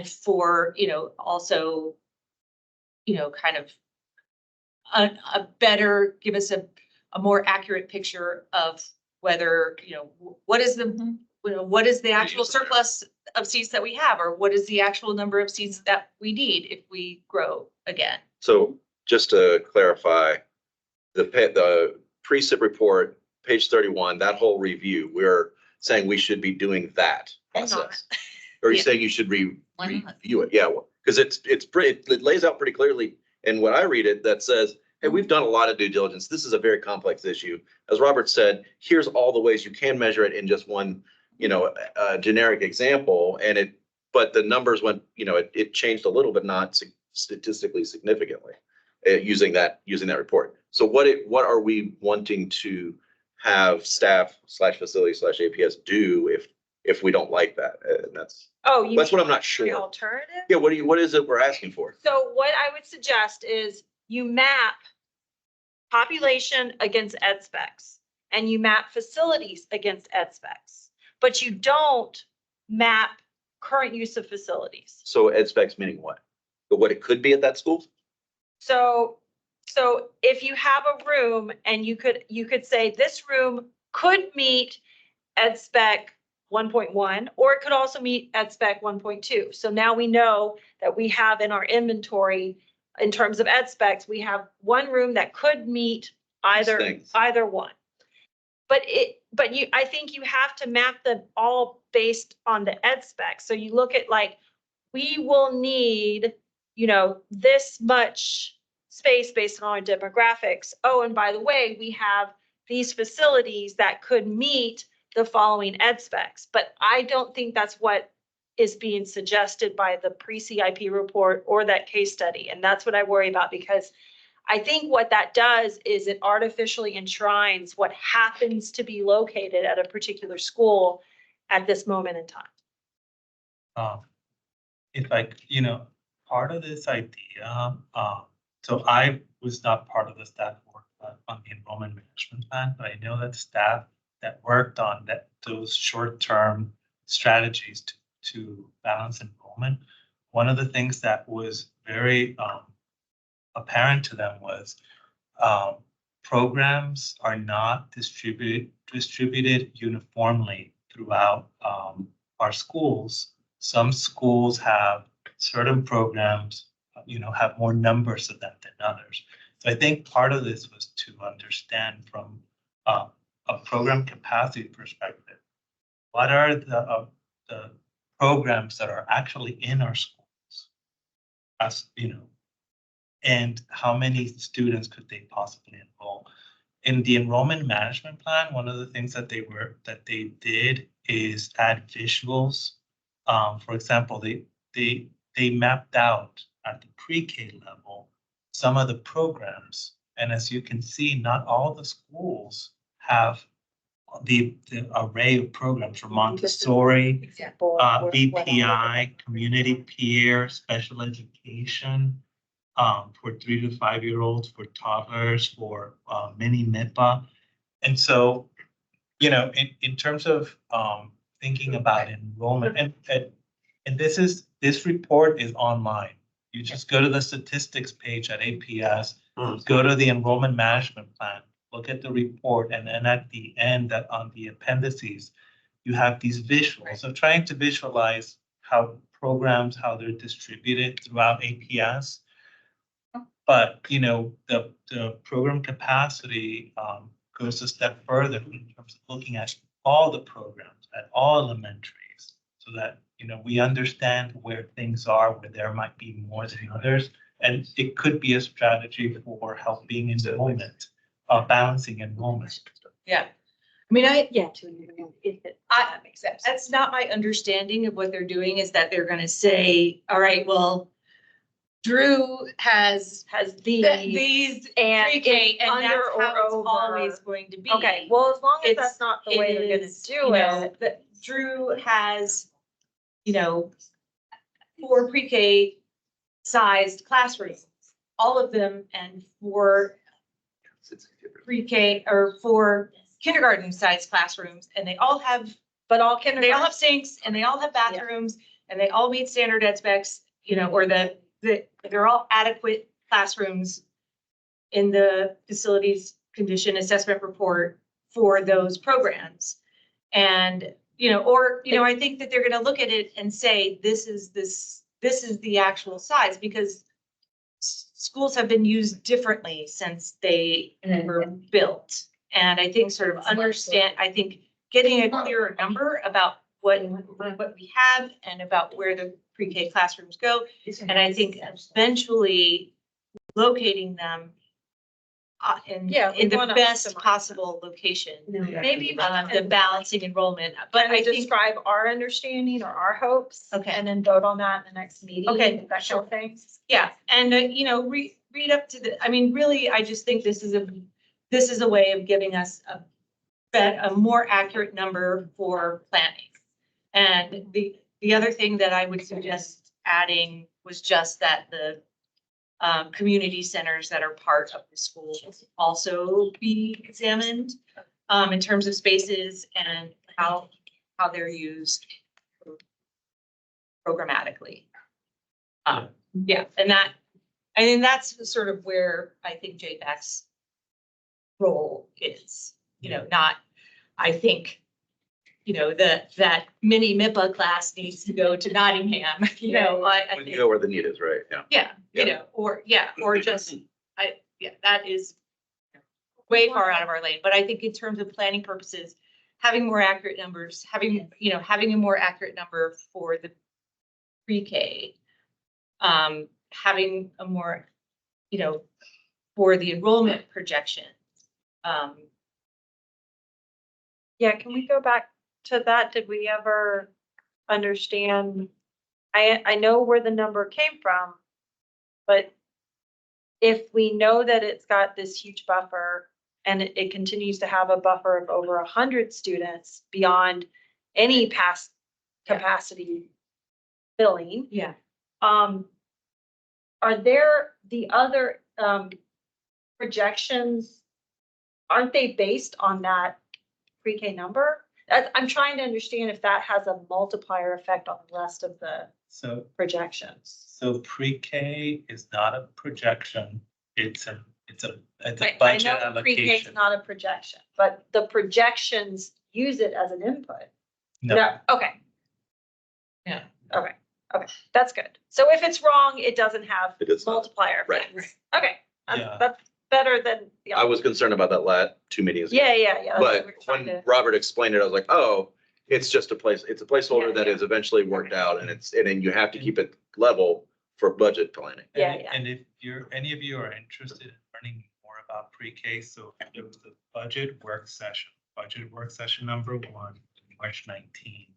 for, also, kind of a better, give us a more accurate picture of whether, what is the actual surplus of seats that we have, or what is the actual number of seats that we need if we grow again? So just to clarify, the pre-SIP report, page 31, that whole review, we're saying we should be doing that And not. process. Or you're Yeah. saying you should Why not? review it? Yeah, because it lays out pretty clearly. And when I read it, that says, hey, we've done a lot of due diligence. This is a very complex issue. As Robert said, here's all the ways you can measure it in just one, generic example. But the numbers went, it changed a little, but not statistically significantly using that report. So what are we wanting to have staff /facility/APS do if we don't like that? And that's Oh, you what mean I'm not the sure. alternative? Yeah, what is it we're asking for? So what I would suggest is you map population against ed specs and you map facilities against ed specs, but you don't map current use of facilities. So ed specs meaning what? But what it could be at that school? So if you have a room and you could say this room could meet ed spec 1.1, or it could also meet ed spec 1.2. So now we know that we have in our inventory, in terms of ed specs, we have one room that could meet either Things. one. I think you have to map them all based on the ed specs. So you look at we will need, this much space based on our demographics. Oh, and by the way, we have these facilities that could meet the following ed specs, but I don't think that's what is being suggested by the pre-CIP report or that case study. And that's what I worry about, because I think what that does is it artificially enshrines what happens to be located at a particular school at this moment in time. If part of this idea, so I was not part of the staff work on the enrollment management plan, but I know that staff that worked on those short-term strategies to balance enrollment. One of the things that was very apparent to them was programs are not distributed uniformly throughout our schools. Some schools have certain programs, have more numbers of them than others. So I think part of this was to understand from a program capacity perspective, what are the programs that are actually in our schools, and how many students could they possibly enroll? In the enrollment management plan, one of the things that they did is add visuals. For example, they mapped out at the pre-K level some of the programs, and as you can see, not all the schools have the array of programs from Montessori, Example. BPI, community peer, special education, for 3 to 5 year olds, for toddlers, for mini MIPA. And so, in terms of thinking about enrollment, and this report is online. You just go to the statistics page at APS, go to the enrollment management plan, look at the report, and then at the end, that on the appendices, you have these visuals of trying to visualize how programs, how they're distributed throughout APS. But, the program capacity goes a step further in terms of looking at all the programs at all elementaries, so that, we understand where things are, where there might be more than others. And it could be a strategy for helping enrollment, balancing enrollment. Yeah. I mean, That makes sense. that's not my understanding of what they're doing, is that they're gonna say, all right, well, Drew has these and pre-K, it's and under that's or how it's over. always going to be. Okay, well, as long as It's- that's not the way they're gonna is, do it. That Drew has, 4 pre-K sized classrooms, all of them, and 4 pre-K or 4 kindergarten sized classrooms and they all have, But all they all kindergarten, have sinks and they all have bathrooms and they all meet standard ed specs, you know, or they're all adequate classrooms in the facilities condition assessment report for those programs. And, you know, or, you know, I think that they're gonna look at it and say, this is the actual size, because schools have been used differently since they were built. And I think sort of I think getting a clearer number about what we have and about where the pre-K classrooms go. And I think eventually locating them in we the wanna best optimize possible location. maybe The balancing enrollment, but I think, describe our understanding or our hopes. Okay. And then vote on that in the next meeting. Okay, That kind of thing. yeah, and you know, read up to I mean, really, I just think this is a way of giving us a more accurate number for planning. And the other thing that I would suggest adding was just that the community centers that are part of the school also be examined in terms of spaces and how they're used programmatically. Yeah, and that's sort of where I think JFAC's role is, you know, not, I think, you know, that mini MIPA class needs to go to Nottingham, you know, I When you think, know where the need is, right? Yeah. you know, or just, that is way far out of our lane, but I think in terms of planning purposes, having more accurate numbers, having a more accurate number for the pre-K, having a more, you know, for the enrollment projection. Yeah, can we go back to that? Did we ever understand? I know where the number came from, but if we know that it's got this huge buffer and it continues to have a buffer of over 100 students beyond any past Yeah. capacity filling, Yeah. are there the other projections? Aren't they based on that pre-K number? I'm trying to understand if that has a multiplier effect on the rest of the So, projections. so pre-K is not a projection. It's a I budget know pre-K is allocation. not a projection, but the projections use it as an input. No, Okay. Yeah. Okay, that's good. So if it's wrong, it doesn't have It is not. multiplier Right, effects. Okay, Yeah. that's better than the I other. was concerned about that 2 meetings ago. Yeah. that's what But we're trying when to- Robert explained it, I was like, oh, it's just a placeholder that Yeah. is eventually worked out and then you have to keep it level for budget planning. Yeah, And if any of you are interested in learning more about pre-K, so there was a budget work session number 1, March 19.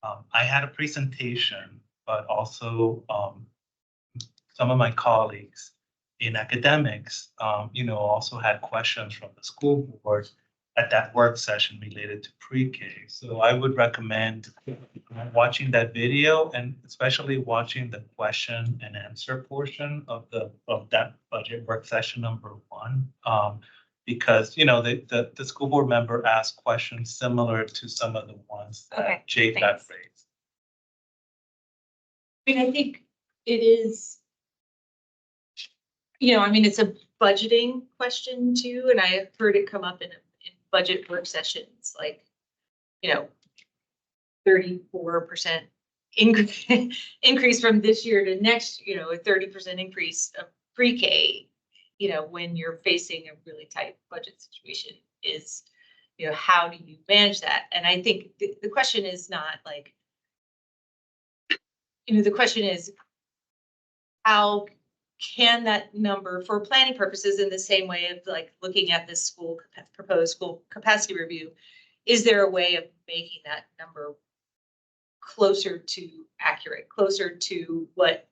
I had a presentation, but also some of my colleagues in academics, also had questions from the school board at that work session related to pre-K. So I would recommend watching that video and especially watching the question and answer portion of that budget work session number 1. Because, the school board member asked questions similar to some of the ones that JFAC thanks. raised. I mean, I think it is, it's a budgeting question too, and I have heard it come up in budget work sessions, like, 34% increase from this year to next, a 30% increase of pre-K, when you're facing a really tight budget situation is, how do you manage that? And I think the question is not like, the question is, how can that number for planning purposes in the same way of like looking at this proposed school capacity review, is there a way of making that number closer to accurate, closer to what,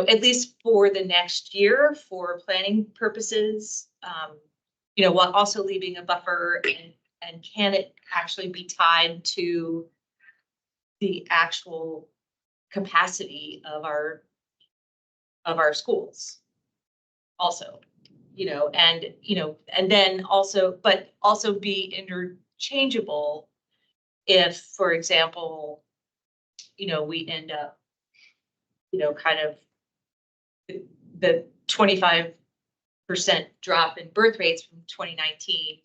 at least for the next year for planning purposes, while also leaving a buffer, and can it actually be tied to the actual capacity of our schools also. and then also, but also be interchangeable if, for example, we end up, kind of the 25% drop in birth rates from 2019,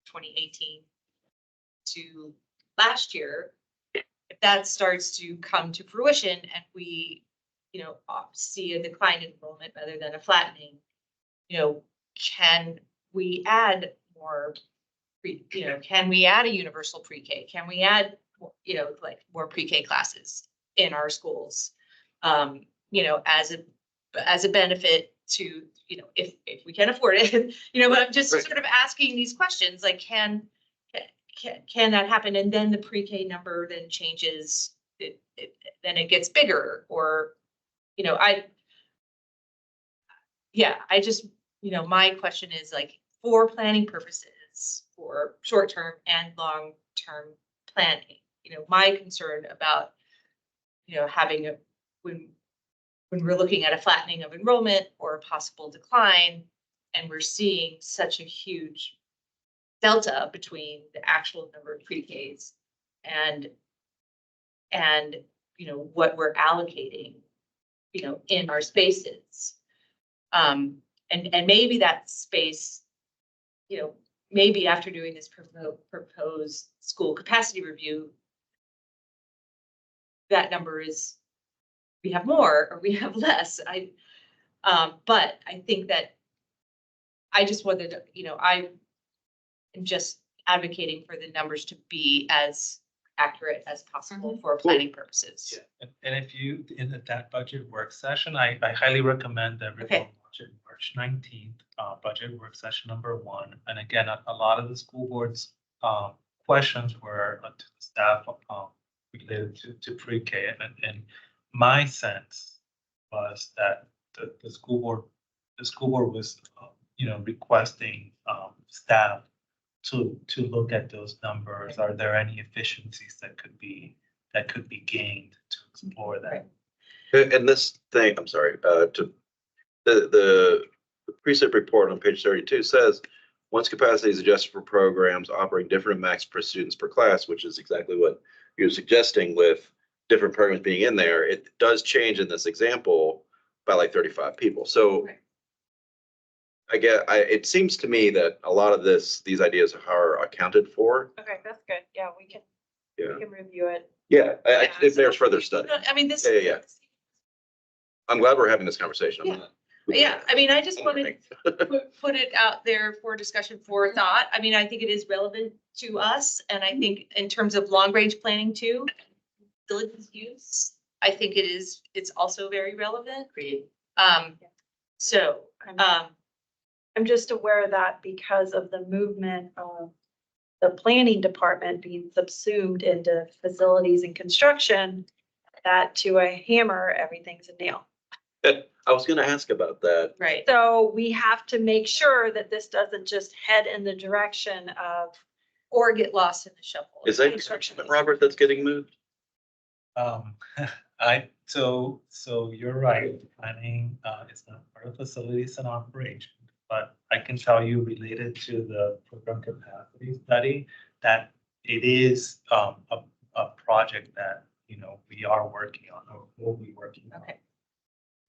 2018 to last year, if that starts to come to fruition and we, see a decline in enrollment rather than a flattening, can we add more, can we add a universal pre-K? Can we add, like more pre-K classes in our schools? As a benefit to, if we can afford it, but I'm just sort of asking these questions, like, can that happen? And then the pre-K number then changes, then it gets bigger, or, I just, my question is, like, for planning purposes, for short-term and long-term planning, my concern about, having when we're looking at a flattening of enrollment or a possible decline, and we're seeing such a huge delta between the actual number of pre-Ks and what we're allocating, in our spaces. And maybe that space, maybe after doing this proposed school capacity review, that number is, we have more or we have less. But I think that I just wanted to, I am just advocating for the numbers to be as accurate as possible for planning purposes. Yeah, and if you, in that budget work session, I highly recommend that everyone watch it March 19th, budget work session #1. And again, a lot of the school board's questions were to the staff related to pre-K. And my sense was that the school board was, requesting staff to look at those numbers. Are there any efficiencies that could be gained to explore that? And this thing, I'm sorry, to the precinct report on page 32 says, once capacity is adjusted for programs operating different max per students per class, which is exactly what you're suggesting with different programs being in there, it does change in this example by like 35 people. So it seems to me that a lot of these ideas are accounted for. Okay, that's good. Yeah, we can review it. Yeah, if there's further study. I mean, this. Yeah. I'm glad we're having this conversation. Yeah, I mean, I just wanted to put it out there for discussion, for thought. I mean, I think it is relevant to us. And I think in terms of long range planning too, facilities use, I think it's also very relevant. I'm just aware that because of the movement of the planning department being subsumed into facilities and construction, that to a hammer, everything's a nail. I was going to ask about that. Right. So we have to make sure that this doesn't just head in the direction of, or get lost in the shuffle. Is that construction, Robert, that's getting moved? So you're right. Planning is not part of facilities and operation, but I can tell you, related to the program capacity study, that it is a project that we are working on, or will be working on. Okay.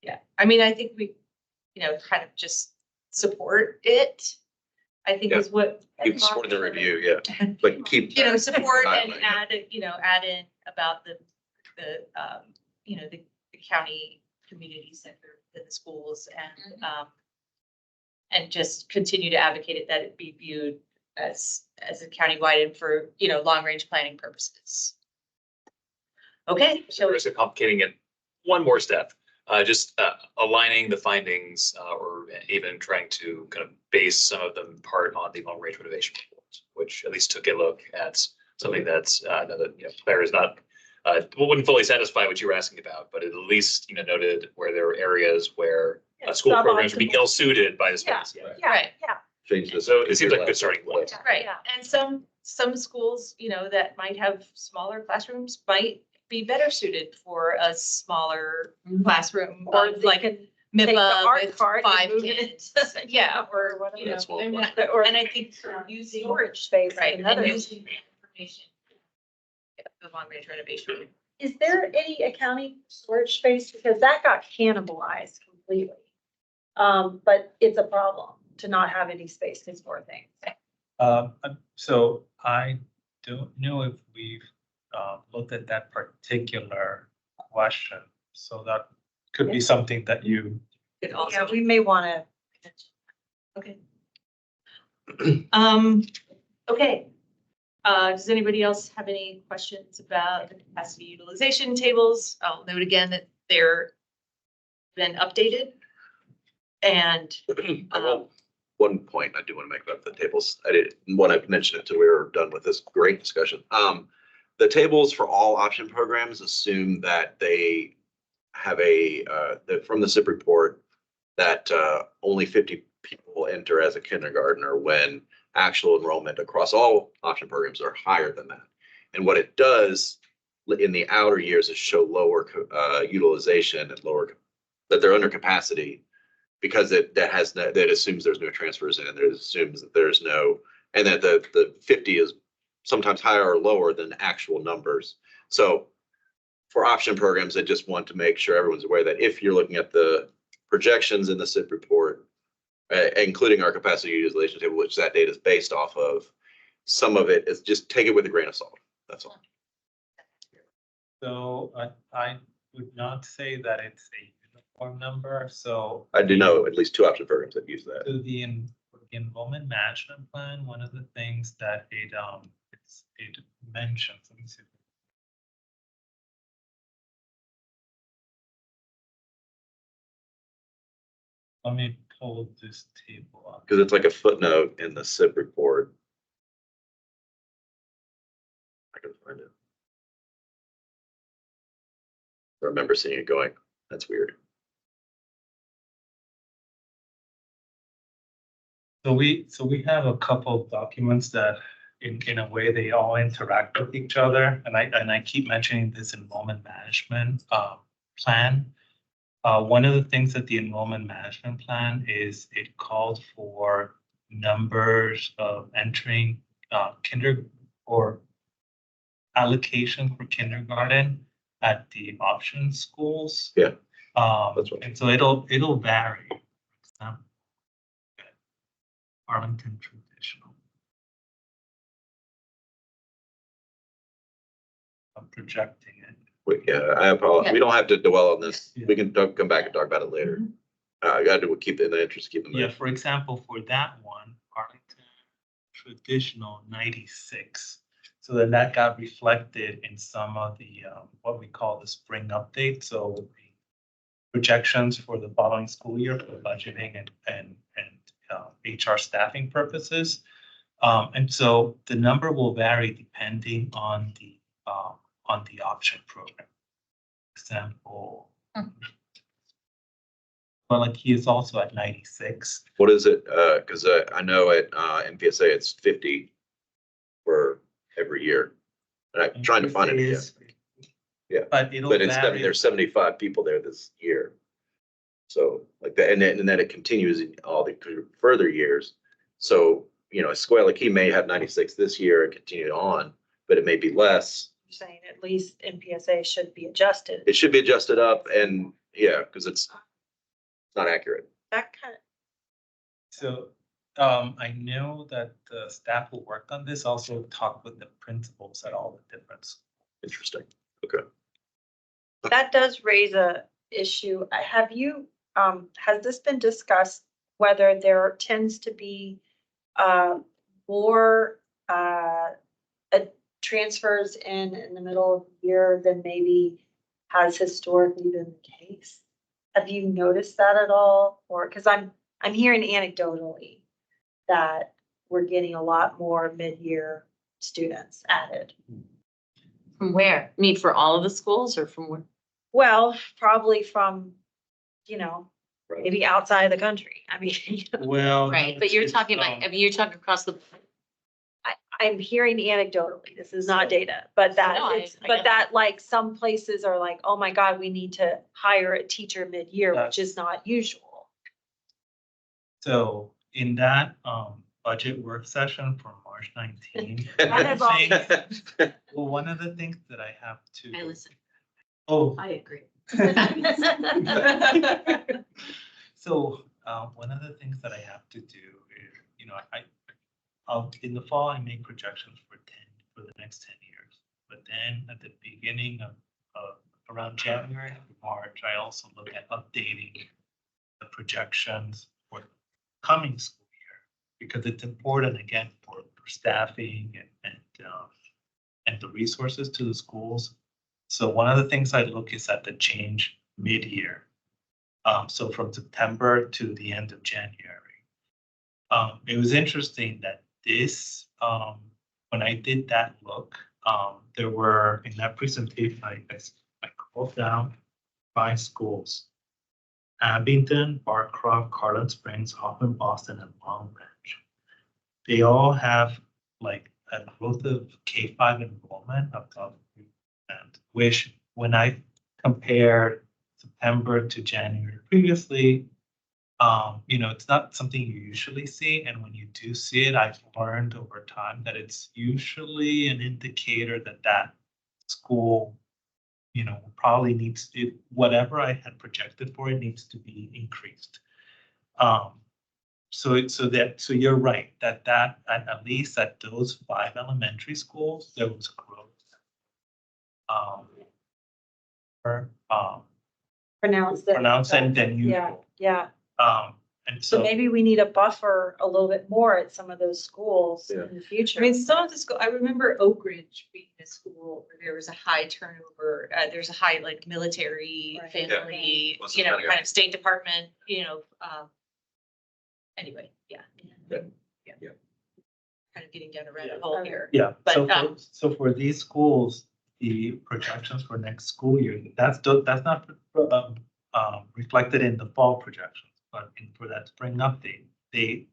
Yeah, I mean, I think we, kind of just support it. I think is what. Keep supporting the review, yeah, but keep. Support and add in about the county community center in the schools, and just continue to advocate it, that it be viewed as a countywide and for, long range planning purposes. Okay. So risk of complicating it one more step, just aligning the findings, or even trying to kind of base some of them part on the long range motivation report, which at least took a look at something that's Claire is not wouldn't fully satisfy what you were asking about, but at least noted where there are areas where school programs would be ill suited by the space. Right. Change this. So it seems like a good starting point. Right. And some schools, that might have smaller classrooms might be better suited for a smaller classroom, Or like take the MIPA art with part and 5 move it. kids. Yeah, or, whatever. you know, That's small. and Or and I think using, storage space. right, and and other. using the information of long-range renovation. Is there any accounting storage space? Because that got cannibalized completely. But it's a problem to not have any space to store things. So I don't know if we've looked at that particular question. So that could be something that you, It also. Yeah, we may want to. Okay. Okay. Does anybody else have any questions about the capacity utilization tables? I'll note again that they're been updated. And, One point I do want to make about the tables. I did, when I mentioned it till we were done with this great discussion. The tables for all option programs assume that they have that from the SIP report that only 50 people enter as a kindergartner when actual enrollment across all option programs are higher than that. And what it does in the outer years is show lower utilization and that they're under capacity, because that assumes there's no transfers in, and it assumes that there's no, and that the 50 is sometimes higher or lower than actual numbers. So for option programs, I just want to make sure everyone's aware that if you're looking at the projections in the SIP report, including our capacity utilization table, which that data is based off of, some of it is just take it with a grain of salt. That's all. so I would not say that it's a uniform number. So I do know at least 2 option programs that use that. to the enrollment management plan, one of the things that it mentions, let me see. Let me pull this table up. Because it's like a footnote in the SIP report. I can find it. I remember seeing it going, that's weird. So we have a couple of documents that in a way they all interact with each other. And I keep mentioning this enrollment management plan. One of the things that the enrollment management plan is, it called for numbers of entering or allocation for kindergarten at the option schools. Yeah. That's right. And so it'll vary. For example, Arlington traditional. I'm projecting it. Yeah, I apologize. We don't have to dwell on this. Yeah. We can come back and talk about it later. I got to keep it in the interest, keep them. Yeah, for example, for that one, Arlington traditional 96. So then that got reflected in some of the what we call the spring update. So the projections for the following school year for budgeting and HR staffing purposes. And so the number will vary depending on the option program. Example. Well, like he is also at 96. What is it? Because I know at MPSA it's 50 for every year. And I'm trying to find it again. Yeah. But it'll But it's vary. there's 75 people there this year. So like that, and then it continues in all the further years. So, you know, Escuela Key may have 96 this year and continue on, but it may be less. You're saying at least NPSA should be adjusted. It should be adjusted up, and yeah, because it's not accurate. That kind of, So I know that the staff will work on this, also talk with the principals at all the different schools. Interesting. Okay. that does raise a issue. Have you, has this been discussed, whether there tends to be more transfers in the middle of the year than maybe has historically been the case? Have you noticed that at all? Or, because I'm hearing anecdotally that we're getting a lot more mid-year students added. From where? I mean, for all of the schools or from where? Well, probably from, you know, Right. maybe outside of the country. I mean, Well. Right, but you're talking about, I mean, you're talking across the, I'm hearing anecdotally, this is not data, but that No, I it's, get but that like some places are like, oh my God, we need to hire a teacher mid-year, which is not usual. So in that budget work session for March 19. I have all- Well, one of the things that I have to. I listen. Oh. I agree. So one of the things that I have to do is, in the fall, I make projections for the next 10 years. But then at the beginning of around January, March, I also look at updating the projections for the coming school year, because it's important again for staffing and the resources to the schools. So one of the things I look is at the change mid-year. So from September to the end of January. It was interesting that when I did that look, there were, in that presentation, I called down 5 schools: Abington, Barcroft, Carlin Springs, Hoffman, Boston, and Long Branch. They all have like a growth of K-5 enrollment of 3%, which when I compared September to January previously, it's not something you usually see. And when you do see it, I've learned over time that it's usually an indicator that school, probably needs to, whatever I had projected for it needs to be increased. So you're right, that at least at those 5 elementary schools, there was growth. Pronounced than usual. Yeah. And So so maybe we need a buffer a little bit more at some of those schools Yeah. in the future. I mean, some of the school, I remember Oak Ridge being a school where there was a high turnover, there's a high like military, Right. family, Yeah. kind of State Department, anyway, yeah. Yeah. Yeah. Yeah. Kind of getting down a rabbit hole here. yeah, But, so for these schools, the projections for next school year, that's not reflected in the fall projections, but for that spring update, the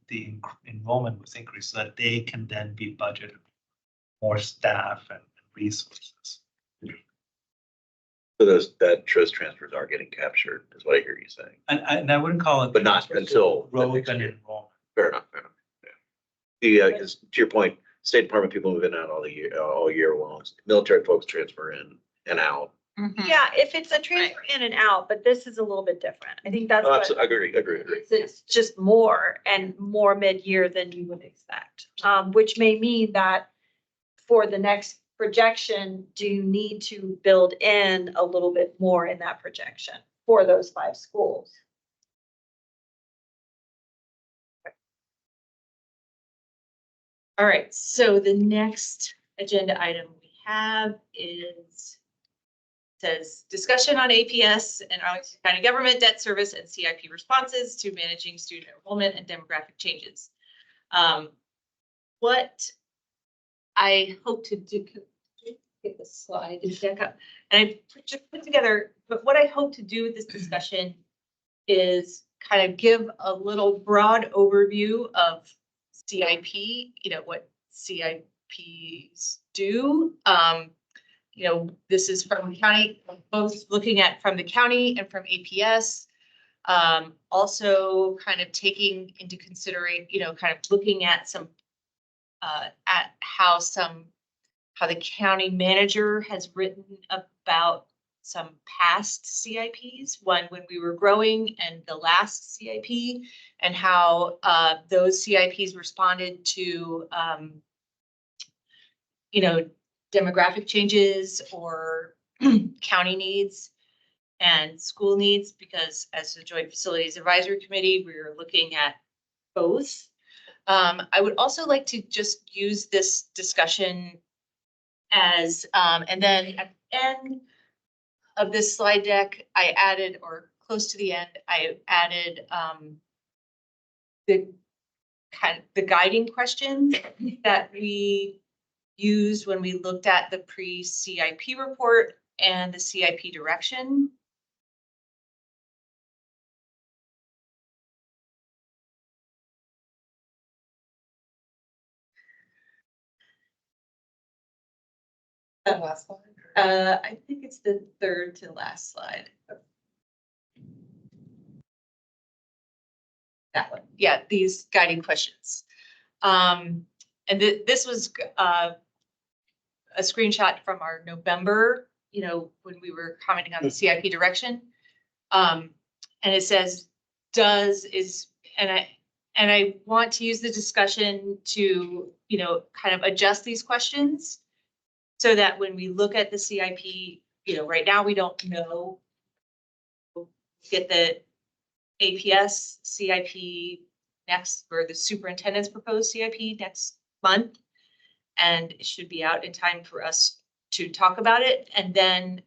enrollment was increased so that they can then be budgeted more staff and resources. So those transfers are getting captured, is what I hear you saying. And I wouldn't call it. But not until the growth next and year. enrollment. Fair enough. Yeah. Because to your point, State Department people move in and out all year long. Military folks transfer in and out. Yeah, if it's a transfer in and out, but this is a little bit different. I think that's what. I agree. It's just more and more mid-year than you would expect, which may mean that for the next projection, do you need to build in a little bit more in that projection for those 5 schools? all right, so the next agenda item we have says discussion on APS and Arlington County government debt service and CIP responses to managing student enrollment and demographic changes. What I hope to do, get the slide deck up, and I just put together, but what I hope to do with this discussion is kind of give a little broad overview of CIP, what CIPs do. This is from county, both looking at from the county and from APS. Also kind of taking into consideration, kind of looking at some, at how the county manager has written about some past CIPs, one when we were growing and the last CIP, and how those CIPs responded to, demographic changes or county needs and school needs, because as the Joint Facilities Advisory Committee, we're looking at both. I would also like to just use this discussion as, and then at the end of this slide deck, I added, or close to the end, I added the guiding questions that we used when we looked at the pre-CIP report and the CIP direction. that last slide? or- I think it's the third to last slide. That one, yeah, these guiding questions. And this was a screenshot from our November, when we were commenting on the CIP direction. And it says, and I want to use the discussion to, kind of adjust these questions so that when we look at the CIP, right now we don't know. Get the APS CIP next, or the superintendent's proposed CIP next month. And it should be out in time for us to talk about it. And then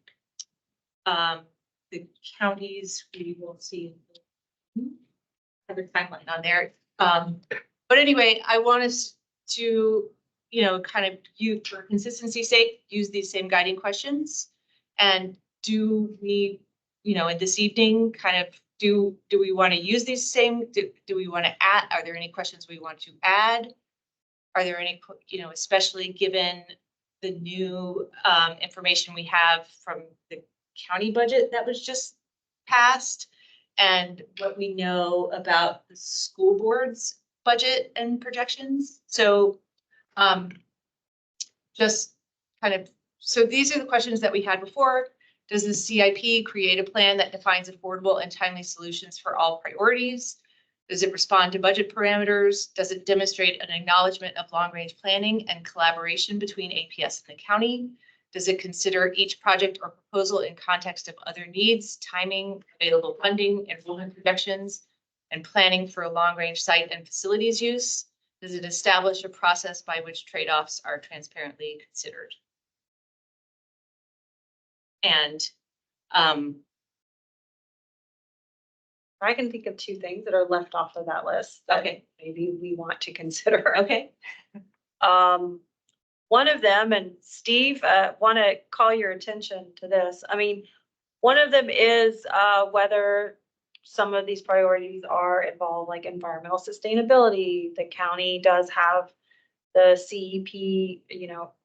the counties, we will see have a timeline on there. But anyway, I want us to, kind of use, for consistency's sake, use these same guiding questions. And do we, in this evening, kind of do we want to use these same, do we want to add, are there any questions we want to add? Are there any, especially given the new information we have from the county budget that was just passed, and what we know about the school board's budget and projections? So just kind of, so these are the questions that we had before. Does the CIP create a plan that defines affordable and timely solutions for all priorities? Does it respond to budget parameters? Does it demonstrate an acknowledgement of long-range planning and collaboration between APS and the county? Does it consider each project or proposal in context of other needs, timing, available funding, enrollment projections, and planning for a long-range site and facilities use? Does it establish a process by which trade-offs are transparently considered? And I can think of two things that are left off of that list that Okay. maybe we want to consider. okay, One of them, and Steve, want to call your attention to this. I mean, one of them is whether some of these priorities are involved, like environmental sustainability. The county does have the CEP,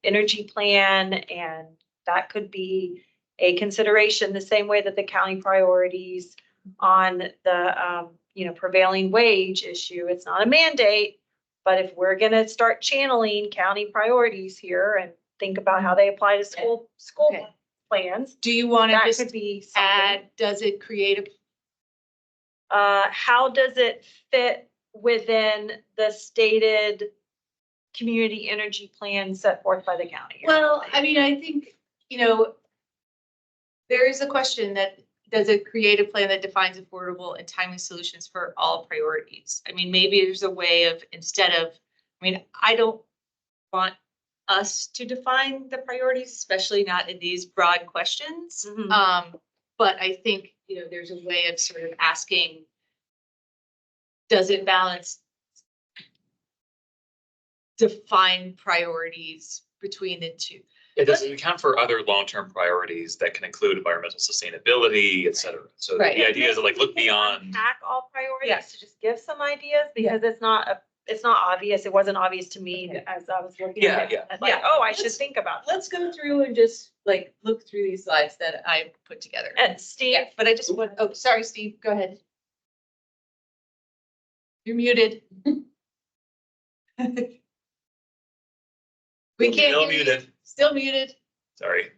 energy plan, and that could be a consideration the same way that the county priorities on the, prevailing wage issue. It's not a mandate, but if we're gonna start channeling county priorities here and think about how they apply to school Okay. plans, do you want to that just could be something. add, does it create How does it fit within the stated community energy plan set forth by the county? Well, I mean, I think, there is a question that, does it create a plan that defines affordable and timely solutions for all priorities? I mean, maybe there's a way of, I don't want us to define the priorities, especially not in these broad questions. Mhm. But I think, there's a way of sort of asking, does it balance define priorities between the two? It doesn't account for other long-term priorities that can include environmental sustainability, et cetera. So Right. the idea is to like look beyond. Unpack all priorities Yeah. to just give some ideas, because it's not obvious. It wasn't obvious to me as I was looking Yeah, at yeah. it. Like, Yeah. oh, I should think about that. Let's go through and just like look through these slides that I put together. And Steve, Yeah, but I just want, sorry, Steve, go ahead. You're muted. We can't Still hear you. muted. Still muted. Sorry.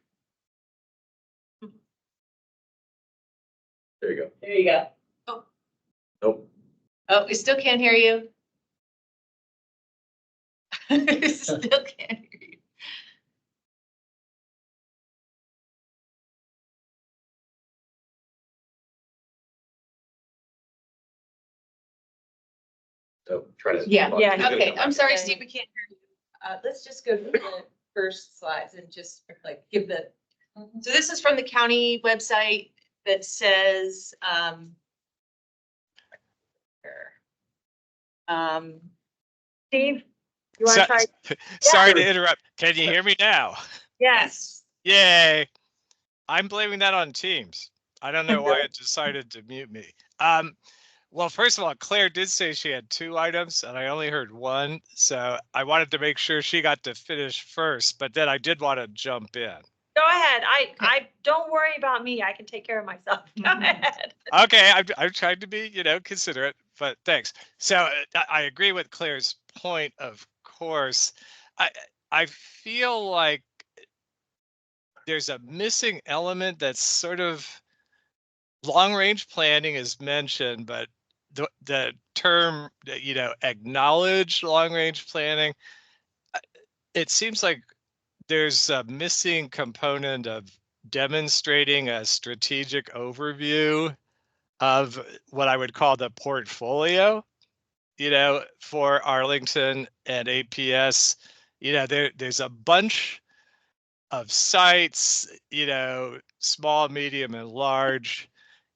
There you go. There you go. Nope. Oh, we still can't hear you. We still can't hear you. So try to. Yeah, yeah, Okay, I'm sorry, Yeah. Steve, we can't hear you. Let's just go to the first slides and just like give the, so this is from the county website that says, Steve, you want to try? Sorry to interrupt. Can you hear me now? Yes. Yay. I'm blaming that on Teams. I don't know why it decided to mute me. Well, first of all, Claire did say she had 2 items and I only heard 1. So I wanted to make sure she got to finish first, but then I did want to jump in. Go ahead. I don't worry about me. I can take care of myself. Go ahead. Okay, I'm trying to be, considerate, but thanks. So I agree with Claire's point, of course. I feel like there's a missing element that's sort of long range planning is mentioned, but the term, acknowledge long range planning, it seems like there's a missing component of demonstrating a strategic overview of what I would call the portfolio, for Arlington and APS. There's a bunch of sites, small, medium, and large.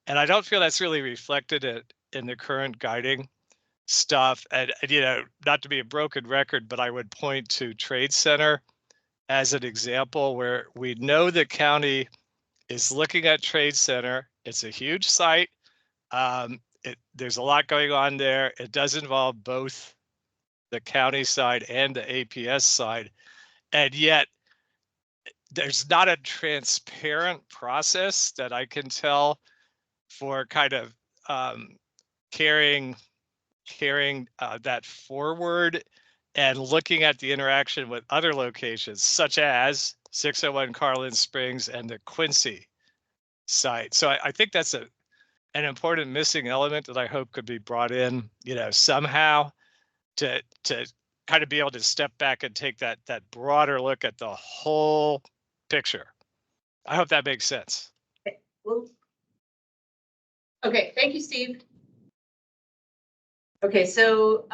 And I don't feel that's really reflected in the current guiding stuff. And, not to be a broken record, but I would point to Trade Center as an example where we know the county is looking at Trade Center. It's a huge site. There's a lot going on there. It does involve both the county side and the APS side. And yet there's not a transparent process that I can tell for kind of carrying that forward and looking at the interaction with other locations, such as 601 Carlin Springs and the Quincy site. So I think that's an important missing element that I hope could be brought in, somehow to kind of be able to step back and take that broader look at the whole picture. I hope that makes sense. Okay, thank you, Steve. Okay, so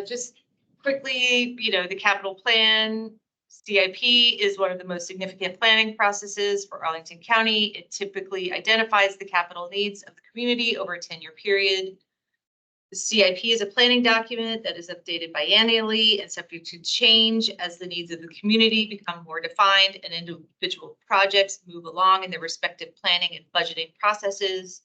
just quickly, the capital plan, CIP is one of the most significant planning processes for Arlington County. It typically identifies the capital needs of the community over a 10-year period. The CIP is a planning document that is updated biannually and subject to change as the needs of the community become more defined and individual projects move along in their respective planning and budgeting processes.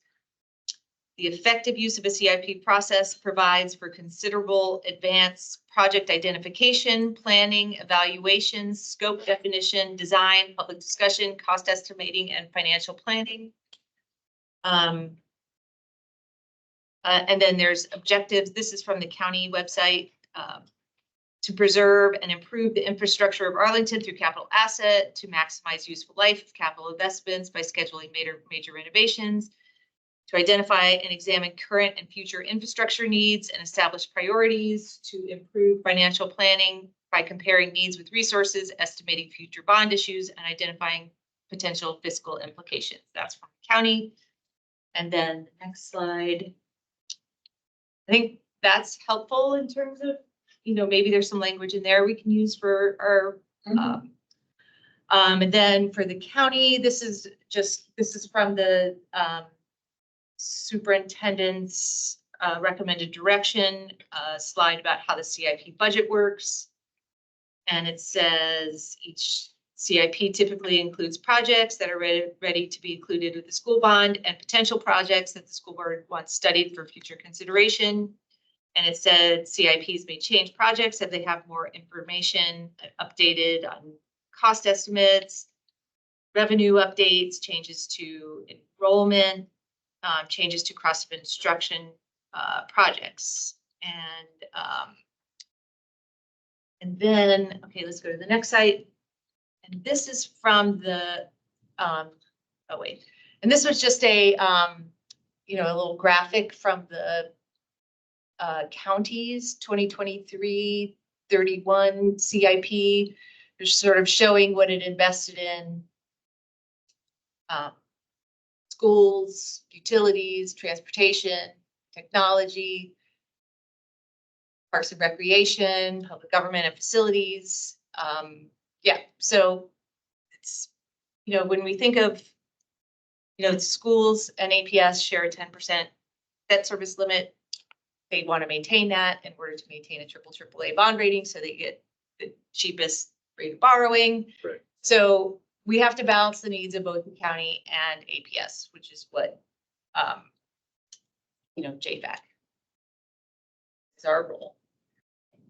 The effective use of a CIP process provides for considerable advanced project identification, planning, evaluation, scope definition, design, public discussion, cost estimating, and financial planning. And then there's objectives. This is from the county website, to preserve and improve the infrastructure of Arlington through capital asset, to maximize useful life of capital investments by scheduling major renovations, to identify and examine current and future infrastructure needs and establish priorities, to improve financial planning by comparing needs with resources, estimating future bond issues, and identifying potential fiscal implications. That's from the county. And then the next slide. I think that's helpful in terms of, maybe there's some language in there we can use for our, and then for the county, this is from the superintendent's recommended direction, slide about how the CIP budget works. And it says each CIP typically includes projects that are ready to be included with the school bond and potential projects that the school board wants studied for future consideration. And it said CIPs may change projects if they have more information updated on cost estimates, revenue updates, changes to enrollment, changes to cost of instruction projects. And then, okay, let's go to the next site. And this is from the, and this was just a, a little graphic from the county's 2023-31 CIP, just sort of showing what it invested in schools, utilities, transportation, technology, parks and recreation, public government and facilities. So it's, when we think of, schools and APS share a 10% debt service limit, they want to maintain that in order to maintain a AAA bond rating, so they get the cheapest rate of borrowing. Right. So we have to balance the needs of both the county and APS, which is what, JFAC is our role.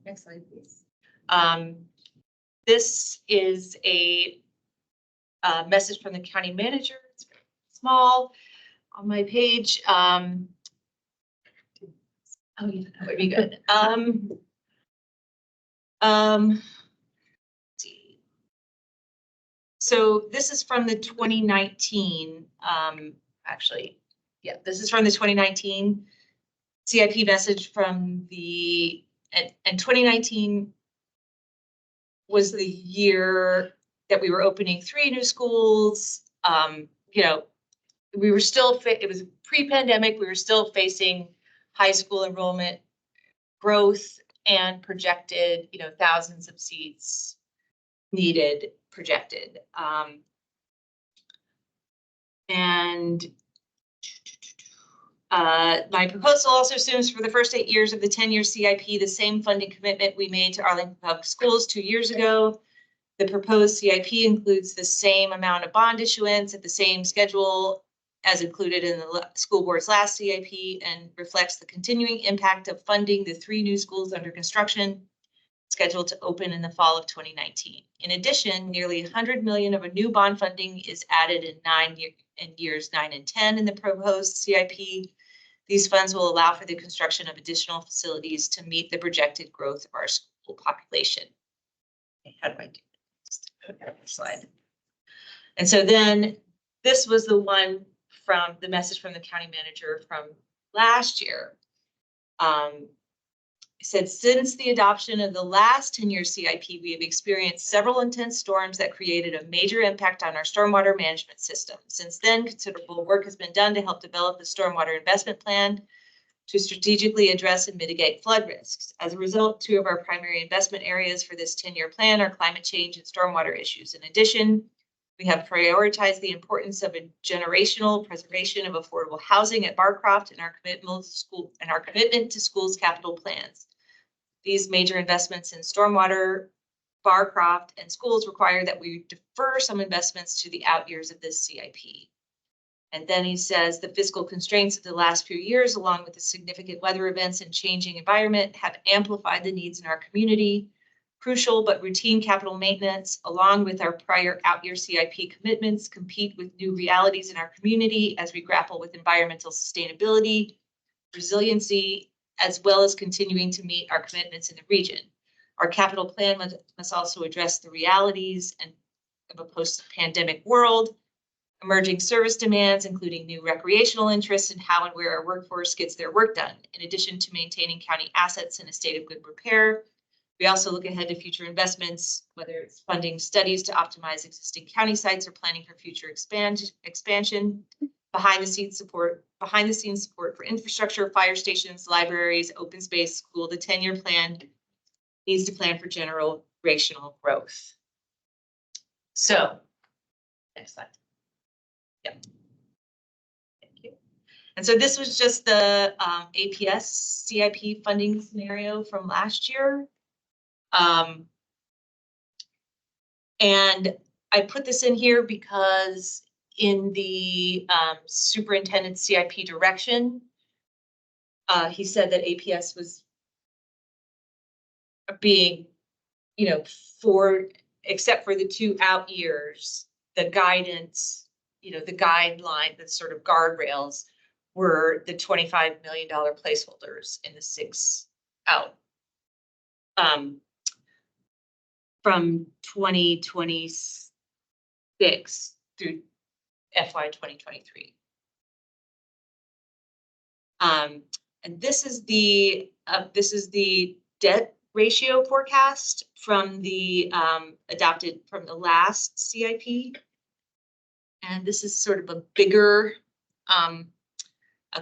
Next slide, please. This is a message from the county manager. It's very small on my page. Oh, yeah, that would be good. Let's see. So this is from the 2019, actually, yeah, this is from the 2019 CIP message from the, and 2019 was the year that we were opening 3 new schools. You know, we were still, it was pre-pandemic, we were still facing high school enrollment growth and projected, you know, thousands of seats needed, projected. My proposal also assumes for the first 8 years of the 10-year CIP, the same funding commitment we made to Arlington Public Schools 2 years ago. The proposed CIP includes the same amount of bond issuance at the same schedule as included in the school board's last CIP and reflects the continuing impact of funding the 3 new schools under construction scheduled to open in the fall of 2019. In addition, nearly 100 million of a new bond funding is added in years 9 and 10 in the proposed CIP. These funds will allow for the construction of additional facilities to meet the projected growth of our school population. Okay, how do I do this? Slide. And so then this was the one from the message from the county manager from last year. It said, since the adoption of the last 10-year CIP, we have experienced several intense storms that created a major impact on our stormwater management system. Since then, considerable work has been done to help develop the stormwater investment plan to strategically address and mitigate flood risks. As a result, 2 of our primary investment areas for this 10-year plan are climate change and stormwater issues. In addition, we have prioritized the importance of a generational preservation of affordable housing at Barcroft and our commitment to schools' capital plans. These major investments in stormwater, Barcroft, and schools require that we defer some investments to the out years of this CIP. And then he says the fiscal constraints of the last few years, along with the significant weather events and changing environment, have amplified the needs in our community. Crucial but routine capital maintenance, along with our prior out-year CIP commitments, compete with new realities in our community as we grapple with environmental sustainability, resiliency, as well as continuing to meet our commitments in the region. Our capital plan must also address the realities of a post-pandemic world, emerging service demands, including new recreational interests and how and where our workforce gets their work done. In addition to maintaining county assets in a state of good repair, we also look ahead to future investments, whether it's funding studies to optimize existing county sites or planning for future expansion, behind the scenes support for infrastructure, fire stations, libraries, open space, school. The 10-year plan needs to plan for generational growth. So, next slide. Yeah. Thank you. And so this was just the APS CIP funding scenario from last year. And I put this in here because in the superintendent's CIP direction, he said that APS was being, you know, except for the 2 out years, the guidance, you know, the guideline, the sort of guardrails were the $25 million placeholders in the 6 out. From 2026 through FY 2023. And this is the debt ratio forecast from the adopted from the last CIP. And this is sort of a bigger, a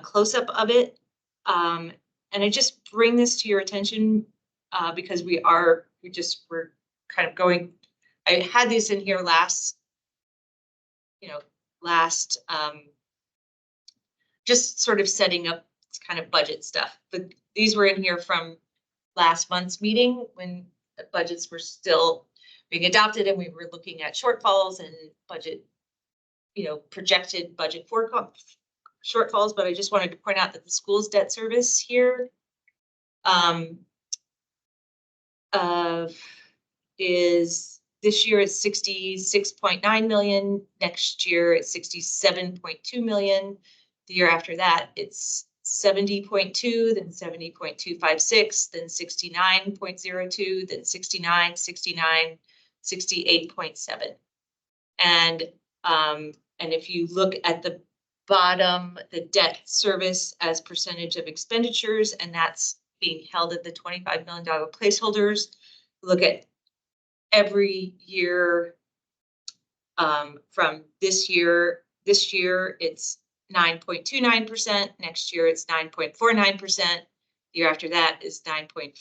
close-up of it. And I just bring this to your attention because we're kind of going, I had these in here last, just sort of setting up kind of budget stuff. But these were in here from last month's meeting when the budgets were still being adopted and we were looking at shortfalls and budget, projected budget shortfalls. But I just wanted to point out that the school's debt service here Is this year it's 66.9 million. Next year it's 67.2 million. The year after that, it's 70.2, then 70.256, then 69.02, then 69, 69, 68.7. And if you look at the bottom, the debt service as percentage of expenditures, and that's being held at the $25 million placeholders. Look at every year from this year it's 9.29%. Next year it's 9.49%. Year after that is 9.4,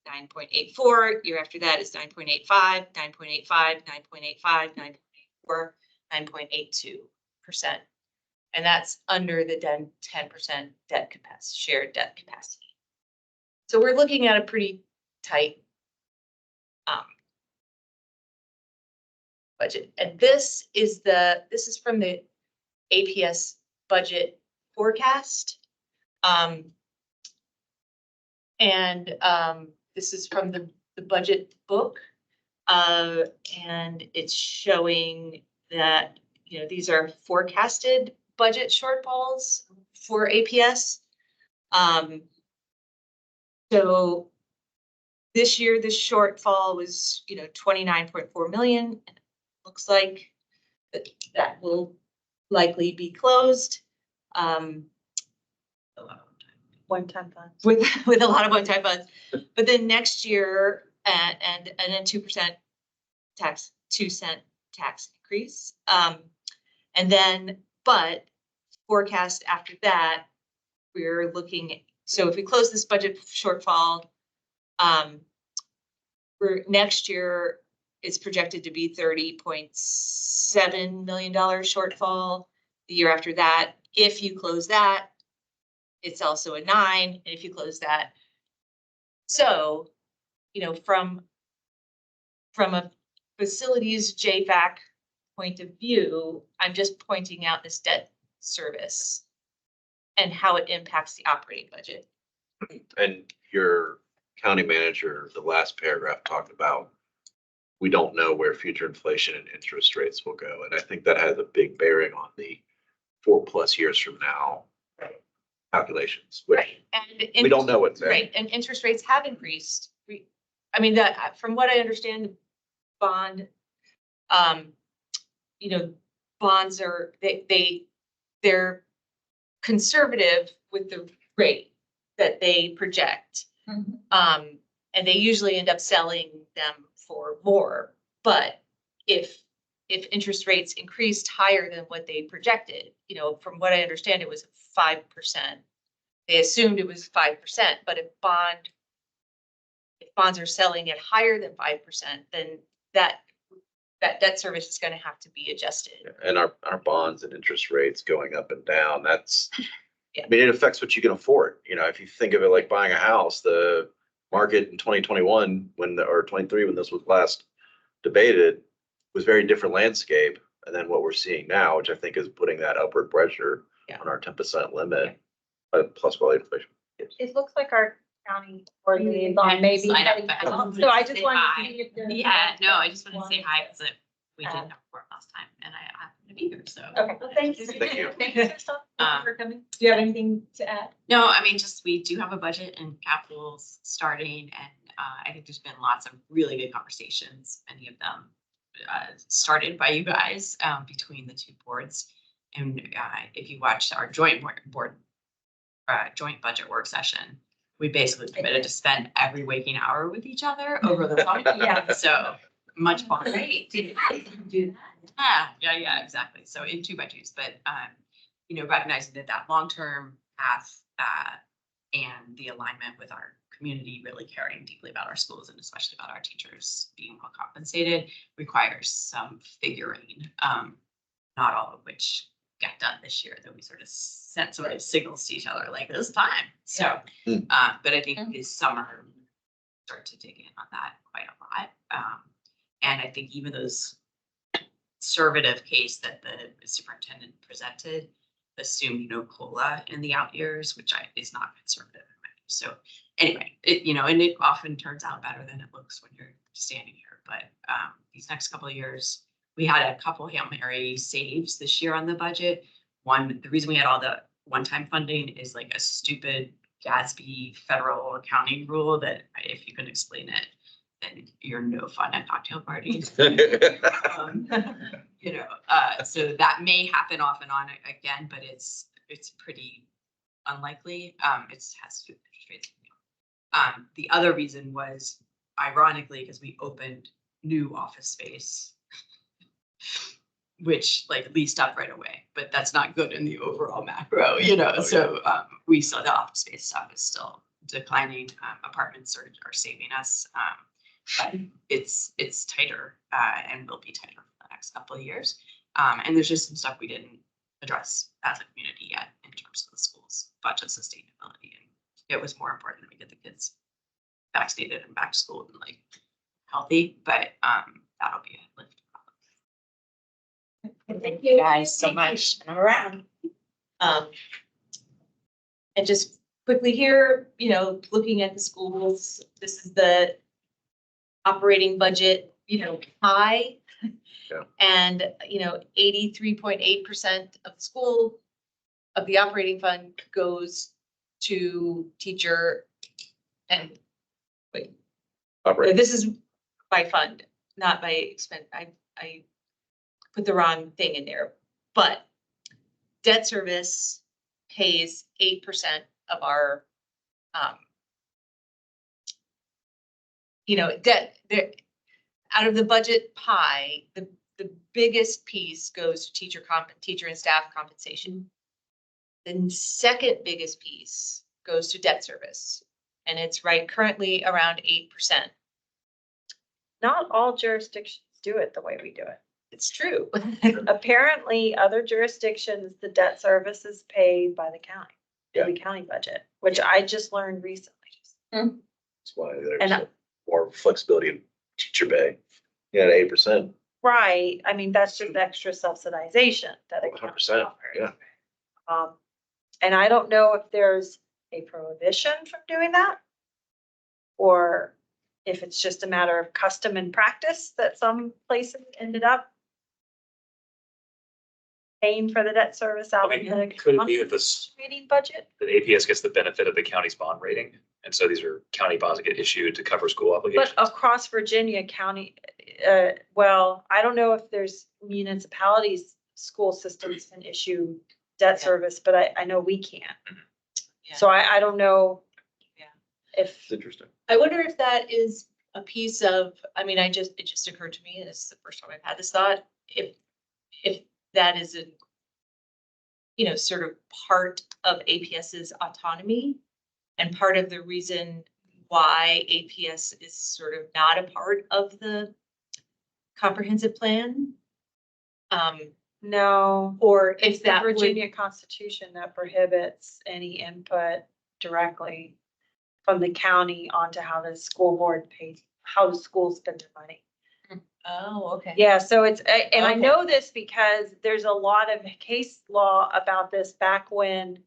9.84. Year after that is 9.85, 9.85, 9.85, 9.84, 9.82%. And that's under the 10% debt capacity, shared debt capacity. So we're looking at a pretty tight budget. And this is from the APS budget forecast. This is from the budget book. And it's showing that, these are forecasted budget shortfalls for APS. So this year, this shortfall was, 29.4 million. Looks like that will likely be closed. One-time funds. With a lot of one-time funds. But then next year, and then 2% tax, 2-cent tax increase. But forecast after that, we're looking, so if we close this budget shortfall, for next year, it's projected to be $30.7 million shortfall. The year after that, if you close that, it's also a 9, and if you close that. So, from a facilities JFAC point of view, I'm just pointing out this debt service and how it impacts the operating budget. And your county manager, the last paragraph talked about, we don't know where future inflation and interest rates will go. And I think that has a big bearing on the 4+ years from now calculations, which And we don't know what's there. Right, and interest rates have increased. That from what I understand, bonds are, they're conservative with the rate that they project. And they usually end up selling them for more. But if interest rates increased higher than what they projected, from what I understand, it was 5%. They assumed it was 5%, but if bonds are selling at higher than 5%, then that debt service is going to have to be adjusted. And our bonds and interest rates going up and down, that's, Yeah. I mean, it affects what you can afford. If you think of it like buying a house, the market in 2021, or 23, when this was last debated, was very different landscape. And then what we're seeing now, which I think is putting that upward pressure on our 10% limit, plus quality inflation. It looks like our county board liaison maybe. Sign up, heading but out. I So I wanted to just say wanted hi. to see if there's. Yeah, no, I just want to say hi because we Uh, didn't have a quorum last time and I happened to be here, so. Okay, well, thanks. Thank you. Thank you, Crystal. Thank you for coming. Do you have anything to add? No, I mean, just, we do have a budget and capital's starting and I think there's been lots of really good conversations, many of them started by you guys between the two boards. And if you watched our joint budget work session, we basically committed to spend every waking hour with each other over the summer. Yeah. So much fun. Great. Did you do that? Yeah, exactly. So in 2x2s, but recognizing that long-term path and the alignment with our community, really caring deeply about our schools and especially about our teachers being well compensated, requires some figuring, not all of which got done this year, that we sort of sent sort of signals to each other like this time. So, but I think this summer start to dig in on that quite a lot. And I think even those conservative case that the superintendent presented assumed no COLA in the out years, which is not conservative. So anyway, it, you know, and it often turns out better than it looks when you're standing here. But these next couple of years, we had a couple Hail Mary saves this year on the budget. One, the reason we had all the one-time funding is like a stupid Gatsby federal accounting rule that if you can explain it, then you're no fun at cocktail parties. You know, so that may happen off and on again, but it's pretty unlikely. It has to do with interest rates. The other reason was ironically because we opened new office space, which like leased up right away, but that's not good in the overall macro, you know. Oh, so we saw the office space stuff is still declining. Apartments are saving us, but it's tighter and will be tighter for the next couple of years. And there's just some stuff we didn't address as a community yet in terms of the school's budget sustainability, and it was more important that we get the kids vaccinated and back to school and like healthy. But that'll be a lift. Thank you guys so much. I'm around. And just quickly here, you know, looking at the schools, this is the operating budget, you know, high. Yeah. And, you know, 83.8% of the school of the operating fund goes to teacher and wait, Operate. this is by fund, not by expense. I put the wrong thing in there, but debt service pays 8% of our, you know, debt there. Out of the budget pie, the biggest piece goes to teacher and staff compensation. The second biggest piece goes to debt service, and it's right currently around 8%. Not all jurisdictions do it the way we do it. It's true. Apparently, other jurisdictions, the debt service is paid by the county, Yeah. the county budget, which I just learned recently. That's why And there's more flexibility in teacher pay. Yeah, 8%. Right, I mean, that's just extra subsidization that a county 100%, offers. yeah. And I don't know if there's a prohibition from doing that, or if it's just a matter of custom and practice that some places ended up paying for the debt service out I of mean, the could it be that this, operating budget. that APS gets the benefit of the county's bond rating? And so these are county bonds that get issued to cover school obligations? But across Virginia County, well, I don't know if there's municipalities, school systems can issue debt service, but I know we can't. Yeah. So I don't know. Yeah. If, It's interesting. I wonder if that is a piece of, I mean, it just occurred to me, and this is the first time I've had this thought, if that is a, you know, sort of part of APS's autonomy and part of the reason why APS is sort of not a part of the comprehensive plan. no, Or it's if the that would, Virginia Constitution that prohibits any input directly from the county onto how the school board pays, how the schools spend their money. oh, okay. Yeah, so it's, and I Okay. know this because there's a lot of case law about this back when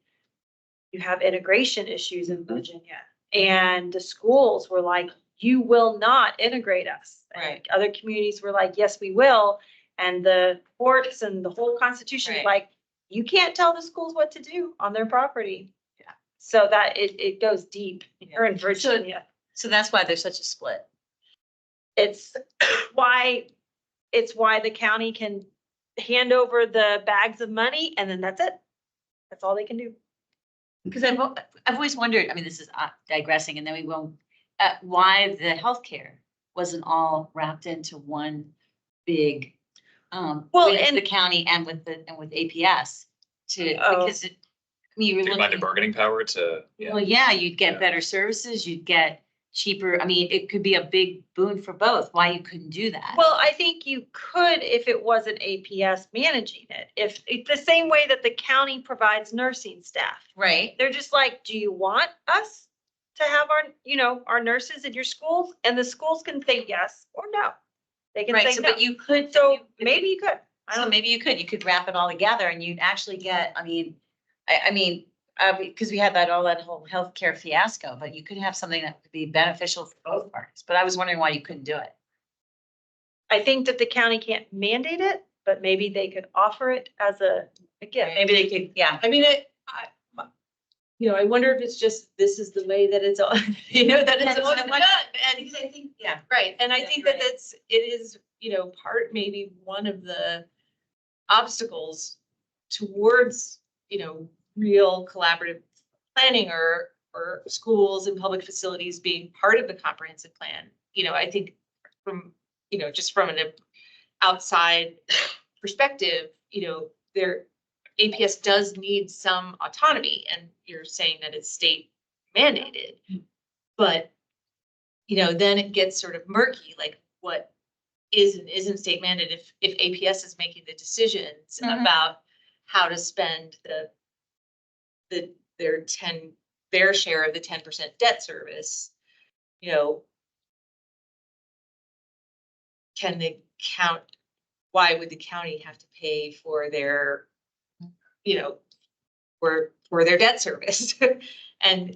you have integration issues in Virginia. And the schools were like, you will not integrate us. And Right. other communities were like, yes, we will. And the courts and the whole constitution is Right. like, you can't tell the schools what to do on their property. Yeah. So that it goes deep here in Virginia. So that's why there's such a split. It's why the county can hand over the bags of money and then that's it. That's all they can do. Because I've always wondered, I mean, this is digressing and then we won't, why the healthcare wasn't all wrapped into one big, Well, with and- the county and with APS to, Oh. because I mean, you were Do you mind the looking, bargaining power to, yeah. well, yeah, you'd Yeah. get better services, you'd get cheaper. I mean, it could be a big boon for both. Why you couldn't do that? Well, I think you could if it wasn't APS managing it. If it's the same way that the county provides nursing staff. Right. They're just like, do you want us to have our nurses in your schools? And the schools can say yes or no. They can Right, say so no. but you could. So maybe you could. I So don't, maybe you could wrap it all together and you'd actually get, I mean, because we had that whole healthcare fiasco, but you could have something that would be beneficial for both parties. But I was wondering why you couldn't do it. I think that the county can't mandate it, but maybe they could offer it as a gift. Maybe they could, yeah. I mean, I wonder if it's just, this is the way that it's, that it's always been done. And I think, yeah. right, and I Yeah, think you're that right. it is, maybe one of the obstacles towards, real collaborative planning or schools and public facilities being part of the comprehensive plan. I think from, just from an outside perspective, their APS does need some autonomy, and you're saying that it's state mandated. But, then it gets sort of murky, like what is and isn't state mandated if APS is making the decisions about how to spend their share of the 10% debt service. Can they count? Why would the county have to pay for their, for their debt service? And,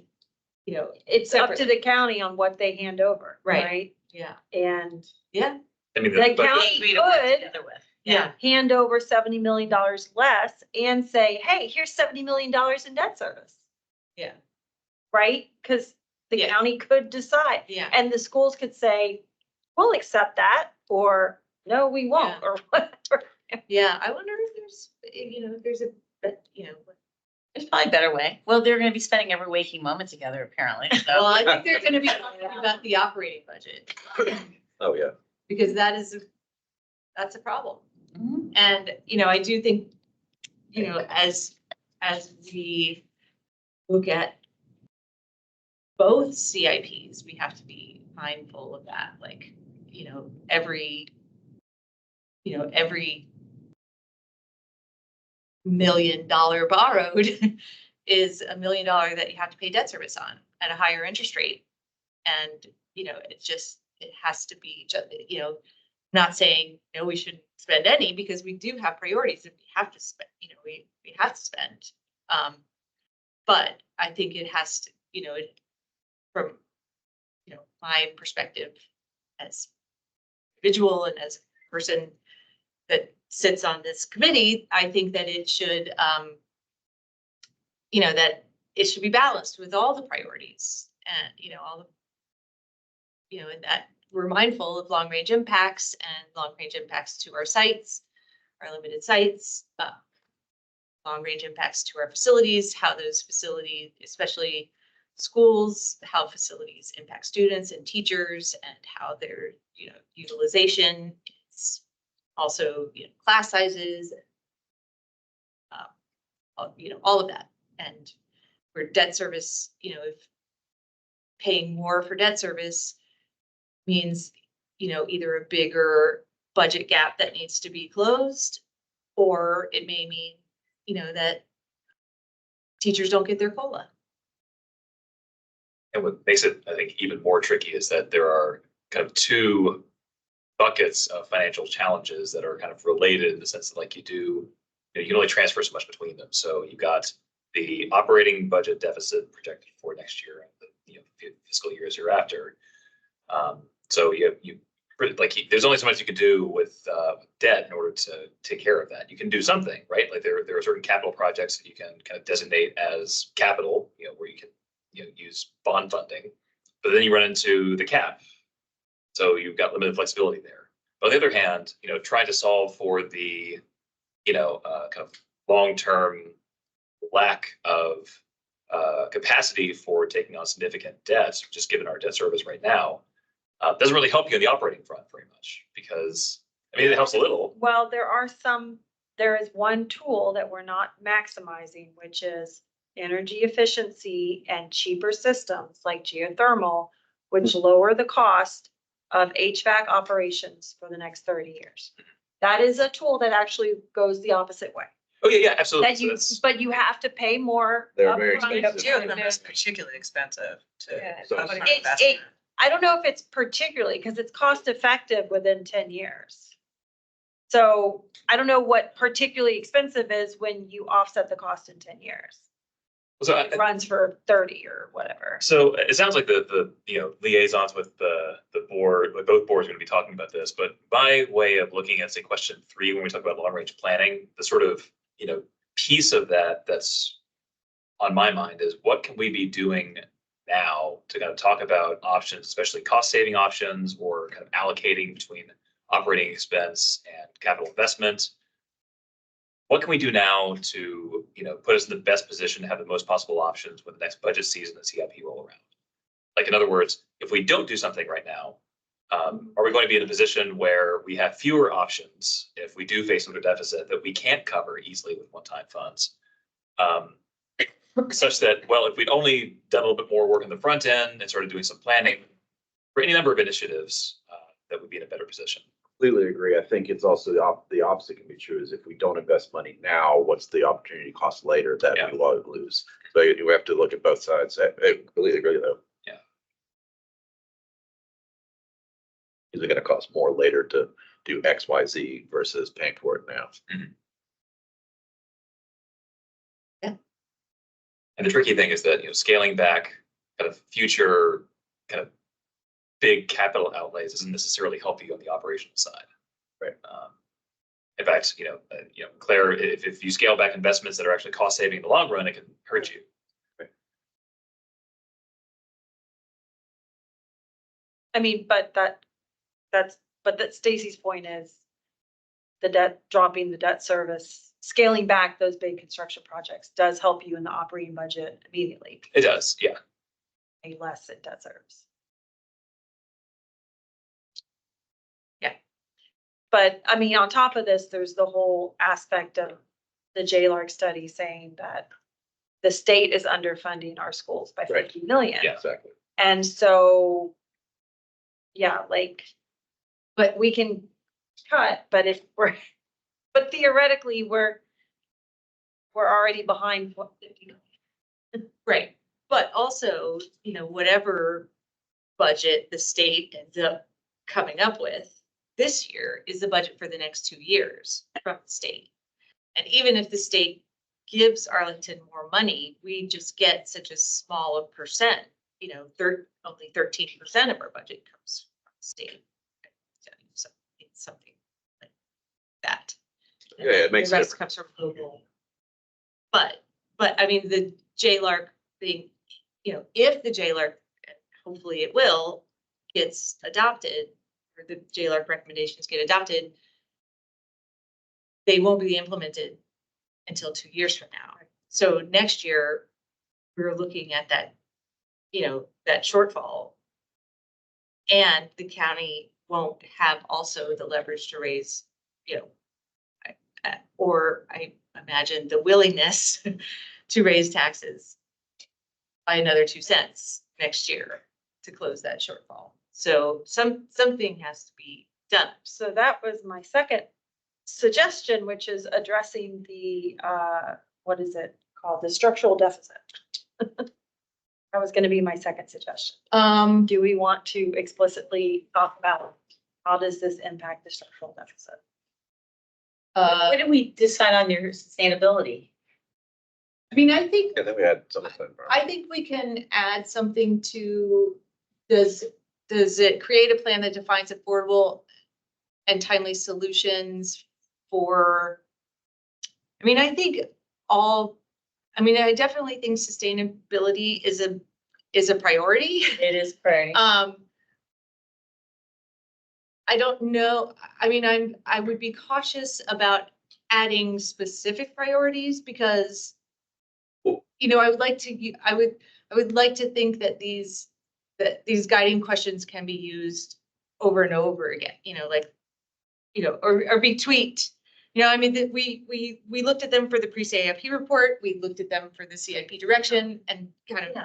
It's up to the county on what they hand over, Right. right? yeah, And yeah, I mean, the but county could yeah, hand over $70 million less and say, hey, here's $70 million in debt service, yeah, right? Because the Yeah. county could decide. yeah. And the schools could say, we'll accept that, or no, we won't, Yeah. or whatever. Yeah, I wonder if there's, There's probably a better way. Well, they're gonna be spending every waking moment together, apparently. well, So I think they're gonna be talking about the operating budget, Oh, yeah. because that's a problem. Mhm. And, I do think, as we look at both CIPs, we have to be mindful of that, like, every $1 million borrowed is $1 million that you have to pay debt service on at a higher interest rate. And, it has to be just, not saying, we shouldn't spend any, because we do have priorities and we have to spend, we have to spend. But I think it has to, from, my perspective as individual and as a person that sits on this committee, I think that it should, that it should be balanced with all the priorities and, all the, and that we're mindful of long range impacts and long range impacts to our sites, our limited sites, long range impacts to our facilities, how those facilities, especially schools, how facilities impact students and teachers, and how their, utilization is also, class sizes, all of that. And for debt service, if paying more for debt service means, either a bigger budget gap that needs to be closed, or it may mean, that teachers don't get their COLA. And what makes it, I think, even more tricky is that there are kind of two buckets of financial challenges that are kind of related in the sense that, like, you can only transfer so much between them. So you've got the operating budget deficit projected for next year, and the fiscal years hereafter. So there's only so much you can do with debt in order to take care of that. You can do something, right? Like there are certain capital projects that you can kind of designate as capital, where you can use bond funding, but then you run into the cap. So you've got limited flexibility there. But on the other hand, trying to solve for the, kind of long-term lack of capacity for taking on significant debts, just given our debt service right now, doesn't really help you on the operating front very much, because, it helps a little. Well, there is one tool that we're not maximizing, which is energy efficiency and cheaper systems like geothermal, which lower the cost of HVAC operations for the next 30 years. That is a tool that actually goes the opposite way. Oh, yeah, absolutely. That you, but you have to pay more. They're very upfront. expensive. Geothermal is particularly expensive to. Yeah. So- public It- investment. I don't know if it's particularly, because it's cost effective within 10 years. So I don't know what particularly expensive is when you offset the cost in 10 years. So it runs for 30 or whatever. So it sounds like the liaisons with the board, like both boards are going to be talking about this, but my way of looking at, say, question 3, when we talk about long range planning, the sort of, piece of that that's on my mind is what can we be doing now to kind of talk about options, especially cost saving options or kind of allocating between operating expense and capital investment. What can we do now to, put us in the best position to have the most possible options when the next budget season and CIP roll around? Like, in other words, if we don't do something right now, are we going to be in a position where we have fewer options if we do face another deficit that we can't cover easily with one-time funds? Such that, well, if we'd only done a little bit more work on the front end and started doing some planning for any number of initiatives, that would be in a better position. Completely agree. I think it's also the opposite can be true is if we don't invest money now, what's the opportunity cost later that Yeah. we lose? So you have to look at both sides. I completely agree though. Yeah. Is it going to cost more later to do X, Y, Z versus paying for it now? Mm-hmm. And the tricky thing is that, scaling back kind of future kind of big capital outlays doesn't necessarily help you on the operational side. Right. In fact, Claire, if you scale back investments that are actually cost saving in the long run, it can hurt you. Right. I mean, but that Stacy's point is dropping the debt service, scaling back those big construction projects does help you in the operating budget immediately. It does, yeah. Pay less in debt service. But I mean, on top of this, there's the whole aspect of the JLARC study saying that the state is underfunding our schools by Right. 50 million. Yeah. Exactly. And so, yeah, but we can cut, but theoretically, we're already behind what 50 million. Right, but also, whatever budget the state ends up coming up with this year is the budget for the next 2 years from the state. And even if the state gives Arlington more money, we just get such a small a percent, only 13% of our budget comes from the state. So it's something like that. Yeah, it makes The rest sense. comes from local. But I mean, the JLARC thing, if the JLARC, hopefully it will, gets adopted, or the JLARC recommendations get adopted, they won't be implemented until 2 years from now. So next year, we're looking at that, that shortfall. And the county won't have also the leverage to raise, or I imagine the willingness to raise taxes by another 2 cents next year to close that shortfall. So something has to be done. So that was my second suggestion, which is addressing the, what is it called? The structural deficit. That was gonna be my second suggestion. Do we want to explicitly talk about how does this impact the structural deficit? What did we decide on your sustainability? I mean, I think, And then we had some of that. I think we can add something to, does it create a plan that defines affordable and timely solutions for, I definitely think sustainability is a priority. It is priority. I don't know, I would be cautious about adding specific priorities because, I would like to think that these guiding questions can be used over and over again, or be tweaked. We looked at them for the pre-CIP report, we looked at them for the CIP direction and kind of,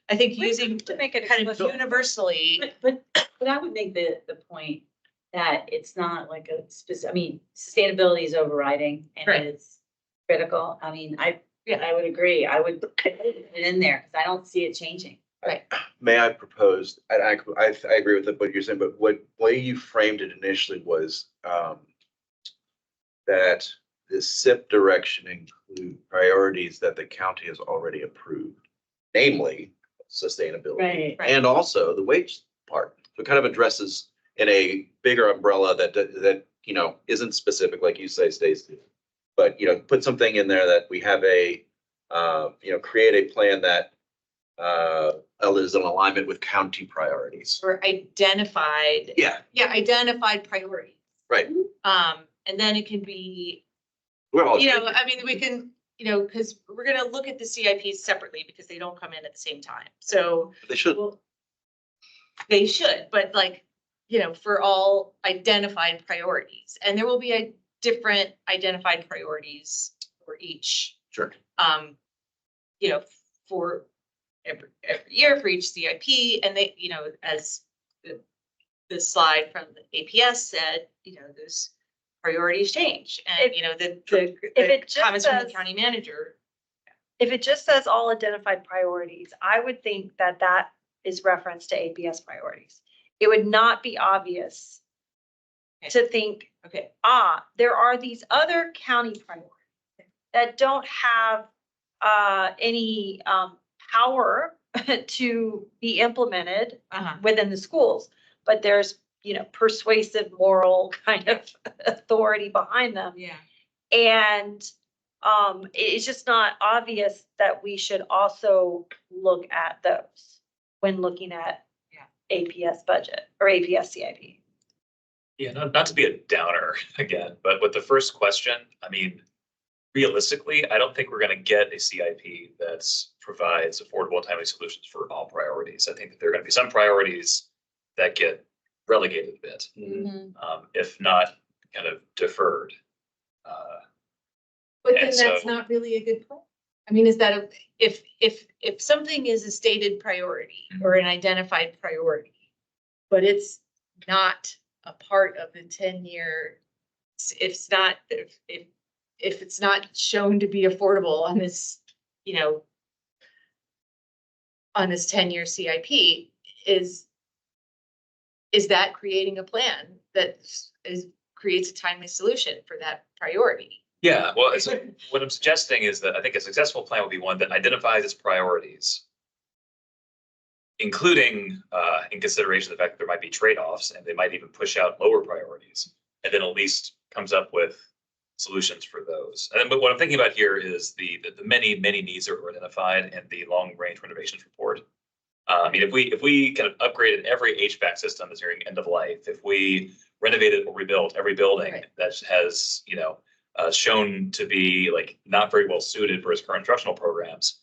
I think using To make it kind of explicit. universally. But I would make the point that it's not like a specific, sustainability is overriding and Right. it's critical. I would agree. I would put it in there because I don't see it changing. May I propose, and I agree with what you're saying, but what way you framed it initially was that the SIP direction include priorities that the county has already approved, namely sustainability. Right. And also the wage part. So it kind of addresses in a bigger umbrella that, you know, isn't specific, like you say, Stacy. But, you know, put something in there that we have a, you know, create a plan that is in alignment with county priorities. Or identified. Yeah, Yeah, identified priorities. right. And then it can be, We're all. you know, I mean, we can, you know, because we're gonna look at the CIPs separately because they don't come in at the same time. So They should. well, they should, but like, you know, for all identified priorities, and there will be a different identified priorities for each. Sure. You know, for every year for each CIP, and they, you know, as the slide from the APS said, you know, those priorities change, and you know, the it just comments from the says- county manager. If it just says all identified priorities, I would think that that is reference to APS priorities. It would not be obvious to think, Okay, there are these other county priorities that don't have any power to be implemented within the schools, but there's, you know, persuasive moral kind of authority behind them. yeah. And it's just not obvious that we should also look at those when looking at APS budget or APS CIP. Yeah, not to be a downer again, but with the first question, I mean, realistically, I don't think we're gonna get a CIP that's provides affordable and timely solutions for all priorities. I think that there are gonna be some priorities that get relegated a bit, if not kind of deferred. But And then that's so- not really a good point. I mean, is that if something is a stated priority or an identified priority, but it's not a part of the 10-year, if it's not shown to be affordable on this, you know, on this 10-year CIP, is that creating a plan that creates a timely solution for that priority? Yeah, well, so what I'm suggesting is that I think a successful plan would be one that identifies its priorities, including in consideration the fact that there might be trade-offs and they might even push out lower priorities, and then at least comes up with solutions for those. And but what I'm thinking about here is the many needs that were identified in the long-range renovations report. I mean, if we kind of upgraded every HVAC system that's nearing end of life, if we renovated or rebuilt every building Right. that has, you know, shown to be like not very well suited for its current instructional programs,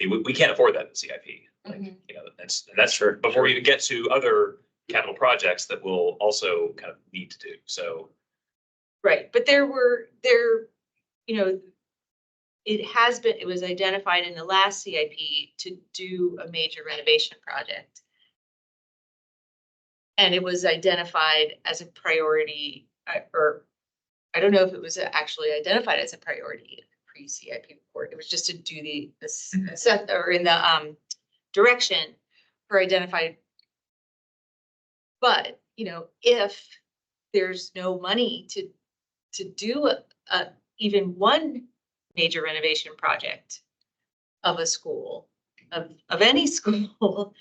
I mean, we can't afford that in CIP. Like, you know, that's Sure, before we sure. even get to other capital projects that we'll also kind of need to do. So, Right, but you know, it was identified in the last CIP to do a major renovation project. And it was identified as a priority, or I don't know if it was actually identified as a priority in the pre-CIP report. It was just to do the set or in the direction for identified. But, you know, if there's no money to do a even one major renovation project of a school, of any school,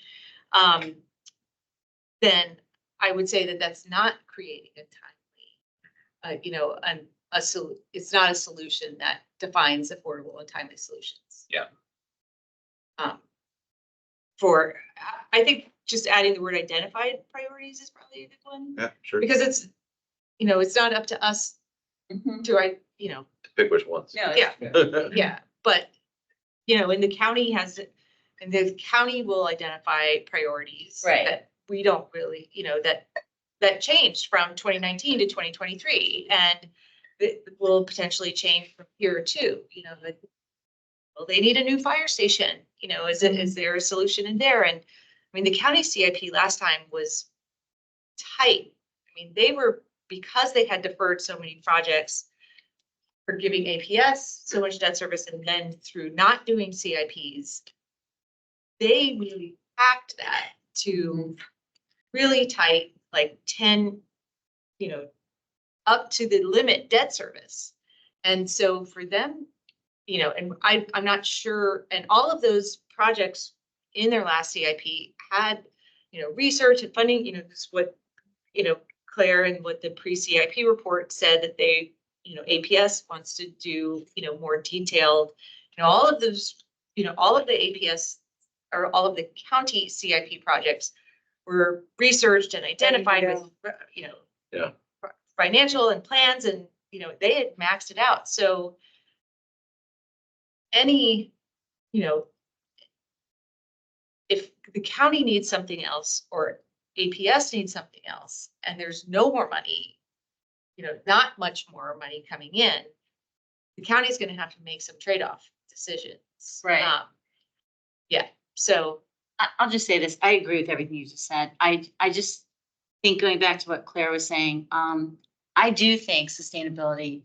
then I would say that that's not creating a timely, you know, it's not a solution that defines affordable and timely solutions. Yeah. I think just adding the word identified priorities is probably a good one, Yeah, sure. because it's, you know, it's not up to us to, you know, Pick which ones. No, Yeah. it's true. yeah, but, you know, and the county will identify priorities. Right. That we don't really, you know, that changed from 2019 to 2023, and it will potentially change from here too, you know, well, they need a new fire station, you know, is there a solution in there? And I mean, the county CIP last time was tight. I mean, because they had deferred so many projects for giving APS so much debt service, and then through not doing CIPs, they really packed that to really tight, like 10, you know, up to the limit debt service. And so for them, you know, and I'm not sure, and all of those projects in their last CIP had, you know, research and funding, you know, this is what, you know, Claire and what the pre-CIP report said that they, you know, APS wants to do, you know, more detailed, you know, all of those, you know, all of the APS or all of the county CIP projects were researched and identified with, you know, Yeah. financial and plans, and, you know, they had maxed it out. So any, you know, if the county needs something else or APS needs something else and there's no more money, you know, not much more money coming in, the county's going to have to make some trade-off decisions. Right. Yeah. So I'll just say this. I agree with everything you just said. I just think going back to what Claire was saying, I do think sustainability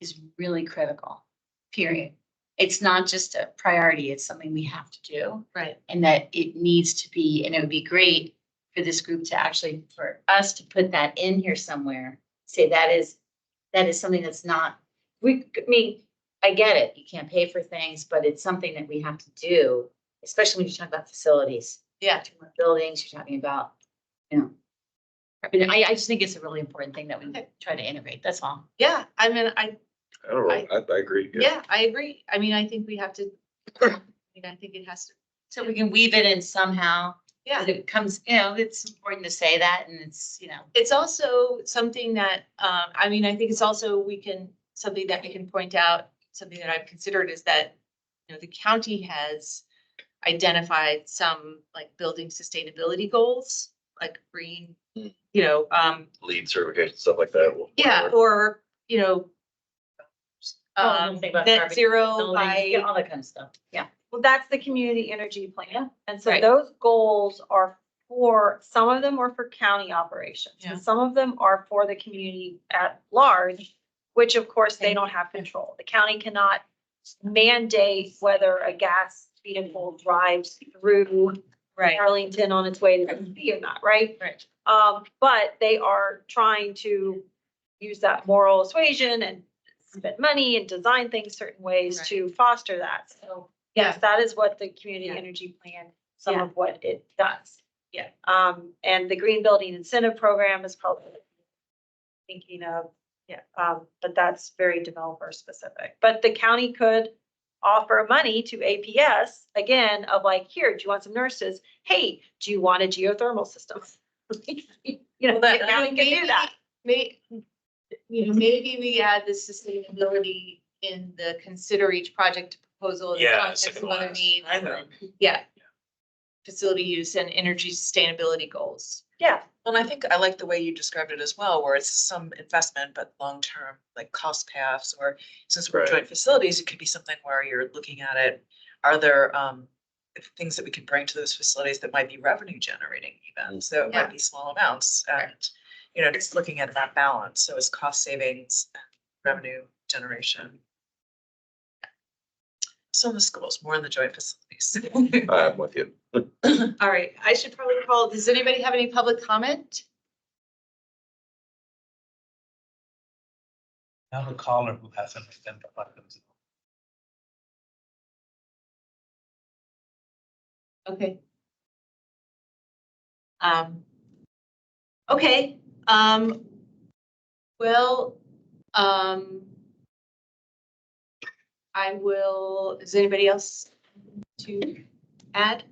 is really critical, period. It's not just a priority, it's something we have to do. right. And that it needs to be, and it would be great for this group to actually, for us to put that in here somewhere. Say that is something that's not, I mean, I get it, you can't pay for things, but it's something that we have to do, especially when you talk about facilities. Yeah. Buildings, you're talking about, you know. I mean, I just think it's a really important thing that we try to integrate, that's all. Yeah. I mean, I don't know. I agree. yeah, I agree. I mean, I think we have to, I think it has to, So we can weave it in somehow. yeah. That it comes, you know, it's important to say that, and it's, you know. It's also something that, I mean, I think it's also, something that we can point out, something that I've considered is that, you know, the county has identified some like building sustainability goals, like green, you know, Lead certification, stuff like that. yeah, or, you know, Think about net carbon zero buildings, by, yeah, all that kind of stuff, yeah. Well, that's the community energy plan. And so Right. those goals are for, some of them are for county operations. Yeah. And some of them are for the community at large, which of course they don't have control. The county cannot mandate whether a gas vehicle drives through right, Arlington on its way to the city or not, right? right, But they are trying to use that moral suasion and spend money and design things certain ways Right. to foster that. So yes, that is what the community Yeah. energy plan, some Yeah. of what it does. Yeah. And the green building incentive program is probably thinking of, yeah, but that's very developer specific. But the county could offer money to APS, again, of like, here, do you want some nurses? Hey, do you want a geothermal system? You know, the county can do that. You know, maybe we add the sustainability in the consider each project proposal. in the Yeah, context second of other last. needs. I know. Yeah. Facility use and energy sustainability goals. Yeah, Well, and I think I like the way you described it as well, where it's some investment, but long-term, like cost paths, or since we're Right. joint facilities, it could be something where you're looking at it. Are there things that we can bring to those facilities that might be revenue generating even? So it Yeah. might be small amounts and, you know, just looking at that balance. So it's cost savings, and revenue generation. Some of the schools, more in the joint facilities. I'm with you. All right, I should probably call, does anybody have any public comment? Now the caller who hasn't identified themselves. Okay. Okay, well, I will, is anybody else to add?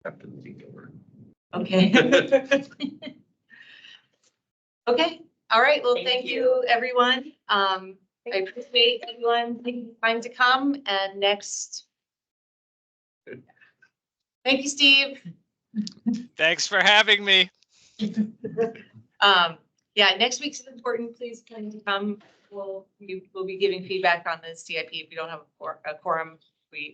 After the meeting over. Okay. Okay, all right, well, thank you, everyone. I appreciate everyone taking time to come and next. Thank you, Steve. Thanks for having me. Yeah, next week's important, please plan to come. We'll be giving feedback on the CIP if we don't have a quorum